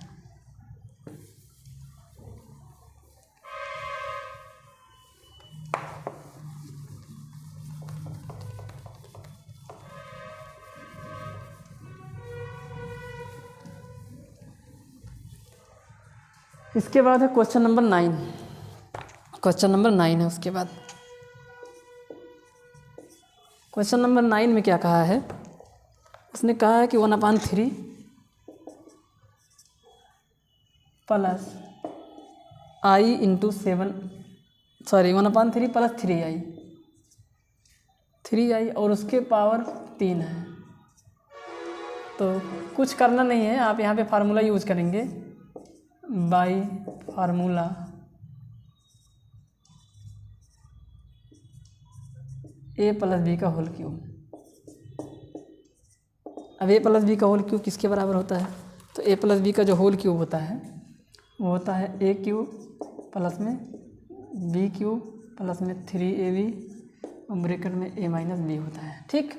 इसके बाद है क्वेश्चन नंबर 9। क्वेश्चन नंबर 9 है। उसके बाद क्वेश्चन नंबर 9 में क्या कहा है, उसने कहा है कि 1/3 प्लस आई इंटू 1/3 प्लस 3i और उसके पावर 3 है। तो कुछ करना नहीं है, आप यहाँ पे फार्मूला यूज करेंगे, by formula a plus B का होल क्यूब। अब a प्लस बी का होल क्यूब किसके बराबर होता है? तो a प्लस बी का जो होल क्यूब होता है वो होता है a क्यूब प्लस में b क्यूब प्लस में 3ab और ब्रैकेट में a माइनस बी होता है। ठीक,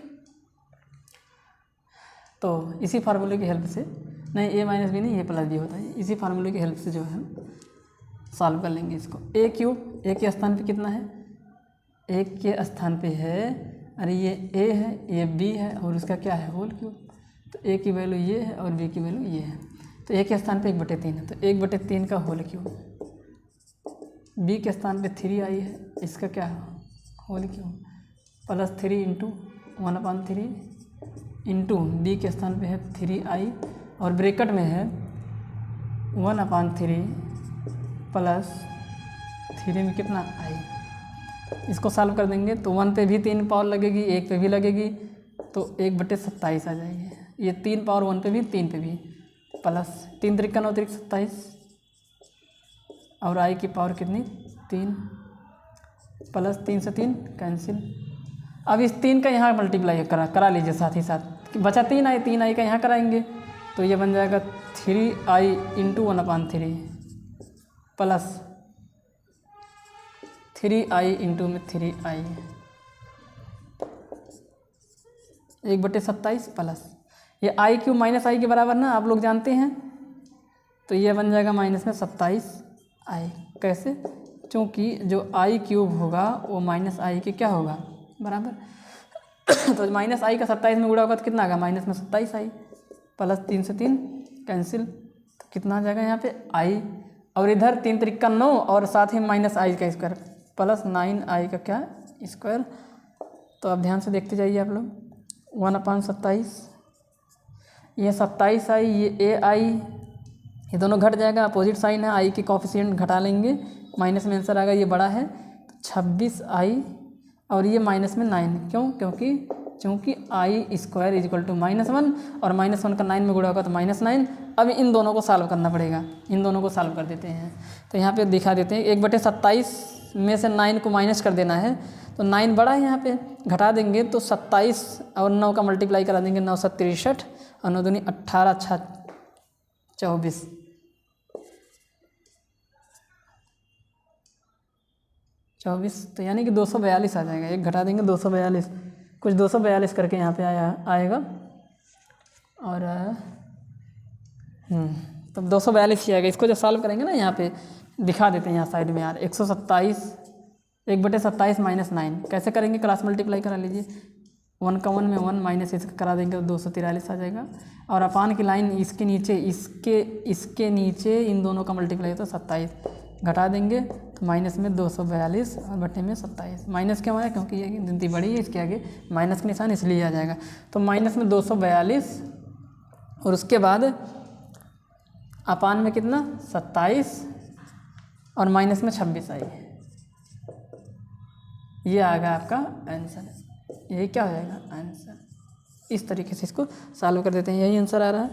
तो इसी फार्मूले की हेल्प से, नहीं a माइनस बी नहीं, a प्लस बी होता है, इसी फार्मूले की हेल्प से जो है सॉल्व कर लेंगे इसको। a क्यूब a के स्थान पे कितना है? a के स्थान पे है, अरे ये a है, ये b है और उसका क्या है? Whole cube. तो a की वैल्यू ये है और b की वैल्यू ये है। तो a के स्थान पे 1/3 है, तो 1/3 का होल क्यूब। b के स्थान पे 3i है, इसका क्या है? Whole cube plus 3 into 1/3 into b के स्थान पे है 3i और ब्रैकेट में है 1/3 प्लस 3 में कितना? i। इसको सॉल्व कर देंगे तो 1 पे भी 3 पावर लगेगी, 1 पे भी लगेगी, तो 1/27 आ जाएगी। ये 3 पावर 1 पे भी 3 पे भी, प्लस 3 3 9 3 27 और i की पावर कितनी? 3 प्लस 3 से 3 कैंसिल। अब इस 3 का यहाँ मल्टीप्लाई करा लीजिए साथ ही साथ, बचा 3i का यहाँ कराएंगे तो ये बन जाएगा 3i into 1/3 plus 3i into में 3i 1/27 प्लस ये i क्यूब माइनस i के बराबर ना, आप लोग जानते हैं, तो ये बन जाएगा माइनस में 27i। कैसे? क्योंकि जो i क्यूब होगा वो माइनस i के क्या होगा? बराबर। तो माइनस i का 27 में गुणा होगा तो कितना आएगा? माइनस में 27i प्लस 3 से 3 कैंसिल, तो कितना आ जाएगा यहाँ पे? i और इधर 3 3 9 और साथ ही माइनस i का स्क्वायर प्लस 9i का क्या? स्क्वायर। तो अब ध्यान से देखते जाइए आप लोग, 1/27 ये 27i ये ai, ये दोनों घट जाएगा, अपोजिट साइन है, i के कोफिशिएंट घटा लेंगे, माइनस में आंसर आएगा, ये बड़ा है तो 26i और ये माइनस में 9। क्यों? क्योंकि i स्क्वायर इजिकल टू -1 और -1 का 9 में गुणा होगा तो -9। अब इन दोनों को सॉल्व करना पड़ेगा, इन दोनों को सॉल्व कर देते हैं। तो यहाँ पे दिखा देते हैं 1/27 में से 9 को माइनस कर देना है, तो 9 बड़ा है, यहाँ पे घटा देंगे तो 27 और 9 का मल्टीप्लाई करा देंगे, 9 7 63 और 9 दूनी 18 6 24 तो यानी कि 242 आ जाएगा। एक घटा देंगे 242, कुछ 242 करके यहाँ पे आएगा और तब 242 ही आएगा। इसको जब सॉल्व करेंगे ना, यहाँ पे दिखा देते हैं यहाँ साइड में यार, 127 1/27 माइनस 9 कैसे करेंगे? क्रॉस मल्टीप्लाई करा लीजिए, 1 का 1 में 1 माइनस इसका करा देंगे तो 243 आ जाएगा और अपान की लाइन इसके नीचे इसके नीचे इन दोनों का मल्टीप्लाई होता है 27, घटा देंगे तो माइनस में 242 और बटे में 27। माइनस क्यों आया? क्योंकि ये गिनती बड़ी है, इसके आगे माइनस का निशान इसलिए आ जाएगा। तो माइनस में 242 और उसके बाद अपान में कितना? 27 और माइनस में 26 आई, ये आएगा आपका आंसर। यही क्या हो जाएगा? आंसर। इस तरीके से इसको सॉल्व कर देते हैं, यही आंसर आ रहा है।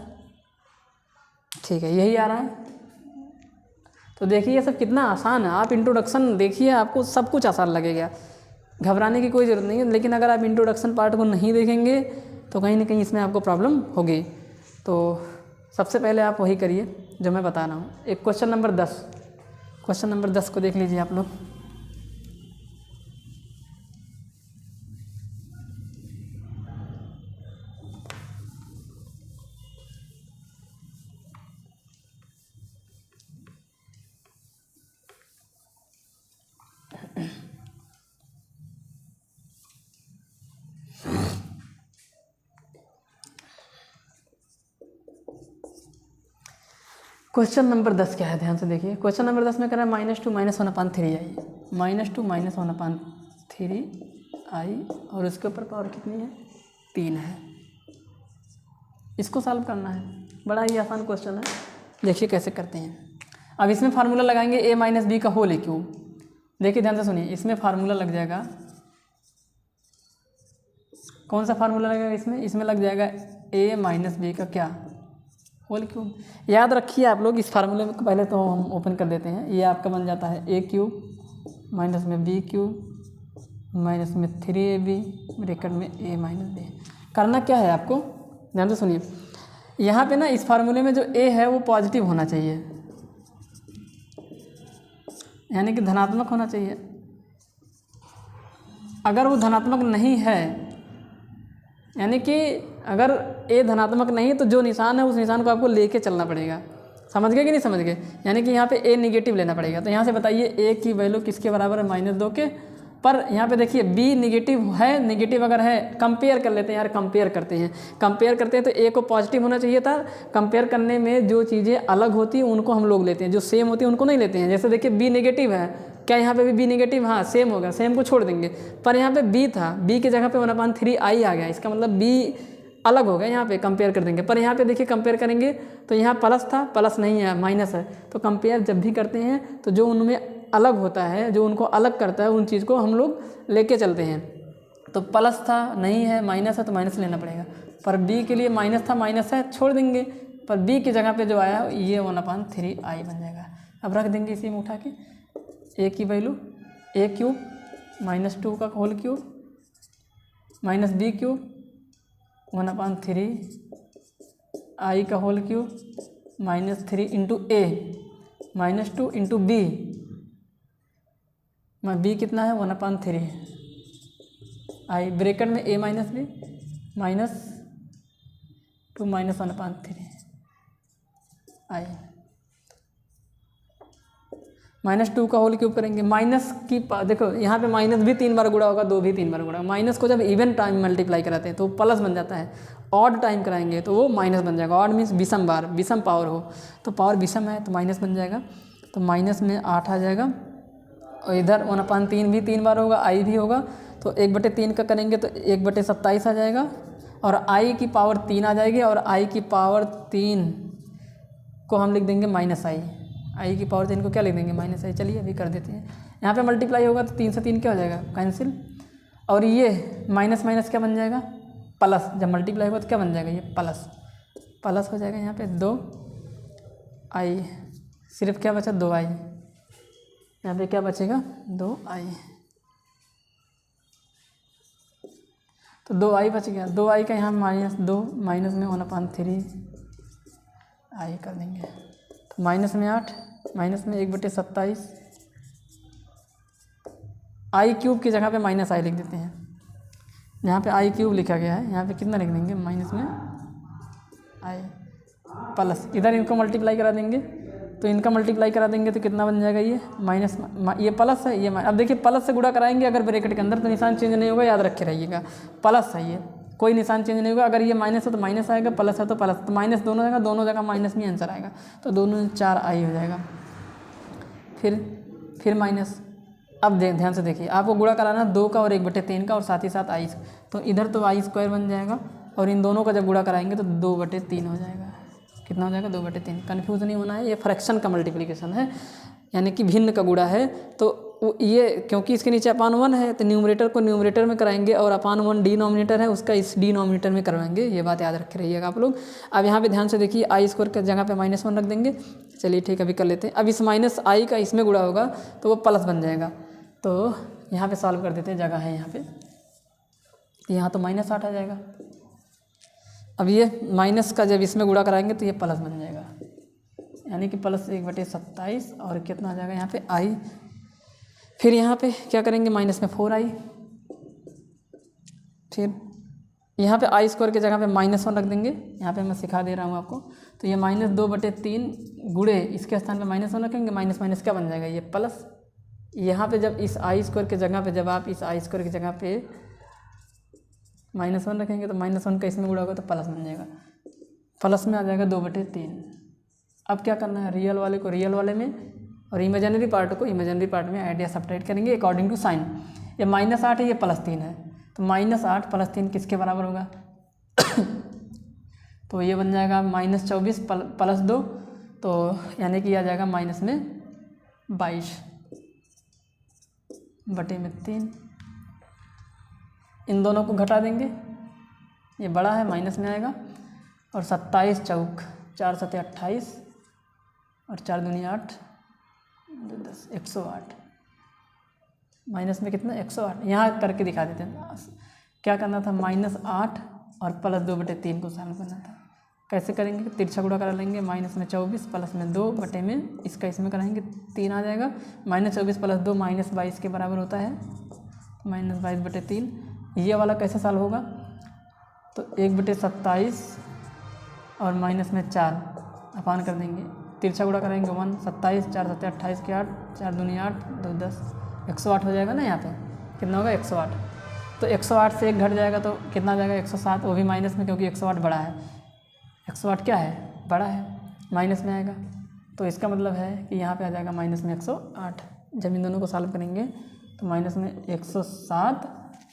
ठीक है, यही आ रहा है। तो देखिए ये सब कितना आसान है, आप इंट्रोडक्शन देखिए, आपको सब कुछ आसान लगेगा, घबराने की कोई ज़रूरत नहीं है। लेकिन अगर आप इंट्रोडक्शन पार्ट को नहीं देखेंगे तो कहीं ना कहीं इसमें आपको प्रॉब्लम होगी। तो सबसे पहले आप वही करिए जो मैं बता रहा हूँ। एक क्वेश्चन नंबर 10 को देख लीजिए आप लोग। क्वेश्चन नंबर 10 क्या है? ध्यान से देखिए। क्वेश्चन नंबर 10 में कह रहा है -2 -1/3i, -2 -1/3i और उसके ऊपर पावर कितनी है? 3 है। इसको सॉल्व करना है, बड़ा ही आसान क्वेश्चन है। देखिए कैसे करते हैं। अब इसमें फार्मूला लगाएंगे a माइनस बी का होल क्यूब। देखिए ध्यान से सुनिए, इसमें फार्मूला लग जाएगा, कौन सा फार्मूला लगेगा इसमें? इसमें लग जाएगा a माइनस बी का क्या, होल क्यूब। याद रखिए आप लोग, इस फार्मूले में पहले तो हम ओपन कर देते हैं। ये आपका बन जाता है a क्यूब माइनस में b क्यूब माइनस में 3ab ब्रैकेट में a माइनस बी। करना क्या है आपको, ध्यान से सुनिए, यहाँ पे ना इस फार्मूले में जो a है वो पॉजिटिव होना चाहिए, यानी कि धनात्मक होना चाहिए। अगर वो धनात्मक नहीं है, यानी कि अगर a धनात्मक नहीं है, तो जो निशान है उस निशान को आपको लेके चलना पड़ेगा। समझ गए कि नहीं समझ गए? यानी कि यहाँ पे a निगेटिव लेना पड़ेगा। तो यहाँ से बताइए a की वैल्यू किसके बराबर है? -2 के। पर यहाँ पे देखिए b निगेटिव है, निगेटिव अगर है, कंपेयर कर लेते हैं यार, कंपेयर करते हैं तो a को पॉजिटिव होना चाहिए था। कंपेयर करने में जो चीज़ें अलग होती हैं उनको हम लोग लेते हैं, जो सेम होती है उनको नहीं लेते हैं। जैसे देखिए b निगेटिव है, क्या यहाँ पे भी b निगेटिव? हाँ, सेम होगा, सेम को छोड़ देंगे। पर यहाँ पे b था, b की जगह पे 1/3 i आ गया, इसका मतलब b अलग हो गया, यहाँ पे कंपेयर कर देंगे। पर यहाँ पे देखिए कंपेयर करेंगे तो यहाँ प्लस था, प्लस नहीं है, माइनस है। तो कंपेयर जब भी करते हैं तो जो उनमें अलग होता है, जो उनको अलग करता है, उन चीज़ को हम लोग लेके चलते हैं। तो प्लस था, नहीं है, माइनस है, तो माइनस लेना पड़ेगा। पर b के लिए माइनस था, माइनस है, छोड़ देंगे। पर b की जगह पे जो आया ये 1/3 i बन जाएगा। अब रख देंगे इसी में उठा के, a की वैल्यू a क्यूब -2 का whole cube minus b cube 1/3 i का whole cube -3 into a -2 into b, b कितना है? 1/3 i ब्रैकेट में a माइनस बी -2 -1/3 i -2 का होल क्यूब करेंगे। माइनस की देखो यहाँ पे माइनस भी 3 बार गुणा होगा, 2 भी 3 बार गुणा होगा। माइनस को जब इवन टाइम मल्टीप्लाई कराते हैं तो प्लस बन जाता है, ऑड टाइम कराएंगे तो वो माइनस बन जाएगा। ऑड मीन्स विषम बार, विषम पावर हो, तो पावर विषम है तो माइनस बन जाएगा। तो माइनस में 8 आ जाएगा, और इधर 1/3 भी 3 बार होगा, i भी होगा, तो 1/3 का करेंगे तो 1/27 आ जाएगा, और i की पावर 3 आ जाएगी, और i की पावर 3 को हम लिख देंगे -i की पावर 3 को क्या लिख देंगे? -i। चलिए अभी कर देते हैं। यहाँ पे मल्टीप्लाई होगा तो 3 से 3 क्या हो जाएगा? कैंसिल। और ये माइनस माइनस क्या बन जाएगा? प्लस। जब मल्टीप्लाई होगा तो क्या बन जाएगा? ये प्लस हो जाएगा। यहाँ पे 2i, सिर्फ क्या बचा? 2i। यहाँ पे क्या बचेगा? 2i। तो 2i बच गया। 2i का यहाँ -2 माइनस में 1/3 i कर देंगे, तो माइनस में 8 माइनस में 1/27 i क्यूब की जगह पे -i लिख देते हैं। यहाँ पे i क्यूब लिखा गया है, यहाँ पे कितना लिख देंगे? माइनस में i प्लस, इधर इनको मल्टीप्लाई करा देंगे, तो इनका मल्टीप्लाई करा देंगे तो कितना बन जाएगा? ये माइनस, ये प्लस है, ये अब देखिए प्लस से गुणा कराएंगे अगर ब्रैकेट के अंदर तो निशान चेंज नहीं होगा, याद रखे रहिएगा। प्लस है, ये कोई निशान चेंज नहीं होगा। अगर ये माइनस है तो माइनस आएगा, प्लस है तो प्लस, तो माइनस दोनों जगह माइनस में आंसर आएगा, तो दोनों 4i हो जाएगा। फिर माइनस। अब ध्यान से देखिए, आपको गुणा कराना 2 का और 1/3 का, और साथ ही साथ i, तो इधर तो i² बन जाएगा, और इन दोनों का जब गुणा कराएंगे तो 2/3 हो जाएगा। कितना हो जाएगा? 2/3। कन्फ्यूज़ नहीं होना है, ये फ्रैक्शन का मल्टीप्लिकेशन है, यानी कि भिन्न का गुणा है। तो ये क्योंकि इसके नीचे अपान 1 है तो न्यूमरेटर को न्यूमरेटर में कराएंगे, और अपान 1 डिनोमिनेटर है उसका इस डिनोमिनेटर में करवाएंगे। ये बात याद रखे रहिएगा आप लोग। अब यहाँ पे ध्यान से देखिए, i² की जगह पे -1 रख देंगे। चलिए ठीक है, अभी कर लेते हैं। अब इस -i का इसमें गुणा होगा तो वो प्लस बन जाएगा। तो यहाँ पे सॉल्व कर देते हैं, जगह है यहाँ पे, यहाँ तो -8 आ जाएगा। अब ये माइनस का जब इसमें गुणा कराएंगे तो ये प्लस बन जाएगा, यानी कि प्लस 1/27, और कितना आ जाएगा यहाँ पे? i। फिर यहाँ पे क्या करेंगे? माइनस में 4i। फिर यहाँ पे i² की जगह पे -1 रख देंगे। यहाँ पे मैं सिखा दे रहा हूँ आपको। तो ये -2/3 गुणे इसके स्थान पे -1 रखेंगे, माइनस माइनस क्या बन जाएगा? ये प्लस। यहाँ पे जब इस i² की जगह पे, जब आप इस i² की जगह पे -1 रखेंगे तो -1 का इसमें गुणा होगा तो प्लस बन जाएगा। प्लस में आ जाएगा 2/3। अब क्या करना है? रियल वाले को रियल वाले में, और इमेजिनरी पार्ट को इमेजिनरी पार्ट में ऐड या सब्ट्रैक्ट करेंगे अकॉर्डिंग टू साइन। ये -8 है, ये +3 है, तो -8 + 3 किसके बराबर होगा? तो ये बन जाएगा -24 + 2, तो यानी कि आ जाएगा माइनस में 22 बटे में 3। इन दोनों को घटा देंगे, ये बड़ा है माइनस में आएगा। और 27 चौक 4 सते 28 और 4 दूनी 8 10 108 माइनस में कितना 108। यहाँ करके दिखा देते हैं। क्या करना था, -8 और +2/3 को सॉल्व करना था। कैसे करेंगे, तिरछा गुणा करा लेंगे। माइनस में 24 प्लस में 2 बटे में इसका इसमें कराएंगे 3 आ जाएगा। -24 + 2 -22 के बराबर होता है, -22/3। ये वाला कैसे सॉल्व होगा, तो 1/27 और माइनस में 4 अपान कर देंगे। तिरछा गुणा करेंगे 1 27 4 सते 28 के 8 4 दूनी 8 2 10 108 हो जाएगा ना। यहाँ पे कितना होगा 108। तो 108 से 1 घट जाएगा तो कितना आ जाएगा 107, वो भी माइनस में, क्योंकि 108 बड़ा है। 108 क्या है, बड़ा है, माइनस में आएगा। तो इसका मतलब है कि यहाँ पे आ जाएगा माइनस में 108। जब इन दोनों को सॉल्व करेंगे तो माइनस में 107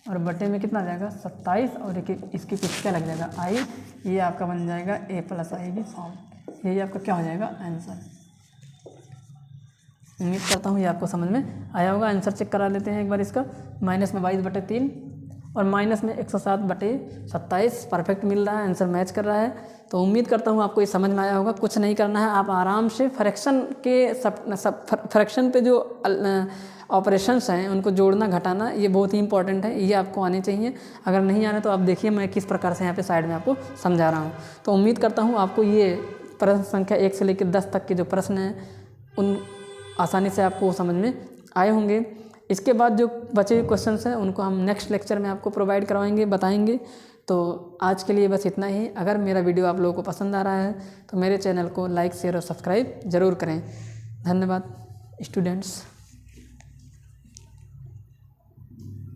और बटे में कितना आ जाएगा 27 और इसकी कुछ क्या लग जाएगा आई। ये आपका बन जाएगा a + i फॉर्म। यही आपका क्या हो जाएगा आंसर। उम्मीद करता हूँ ये आपको समझ में आया होगा। आंसर चेक करा लेते हैं एक बार इसका। माइनस में 22/3 और माइनस में 107/27 परफेक्ट मिल रहा है, आंसर मैच कर रहा है। तो उम्मीद करता हूँ आपको ये समझ में आया होगा। कुछ नहीं करना है, आप आराम से फ्रैक्शन के फ्रैक्शन पे जो ऑपरेशंस हैं उनको जोड़ना घटाना, ये बहुत ही इंपॉर्टेंट है, ये आपको आने चाहिए। अगर नहीं आने तो आप देखिए मैं किस प्रकार से यहाँ पे साइड में आपको समझा रहा हूँ। तो उम्मीद करता हूँ आपको ये प्रश्न संख्या 1 से लेकर 10 तक के जो प्रश्न हैं उन आसानी से आपको समझ में आए होंगे। इसके बाद जो बचे हुए क्वेश्चंस हैं उनको हम नेक्स्ट लेक्चर में आपको प्रोवाइड करवाएंगे, बताएंगे। तो आज के लिए बस इतना ही। अगर मेरा वीडियो आप लोगों को पसंद आ रहा है तो मेरे चैनल को लाइक शेयर और सब्सक्राइब ज़रूर करें। धन्यवाद स्टूडेंट्स।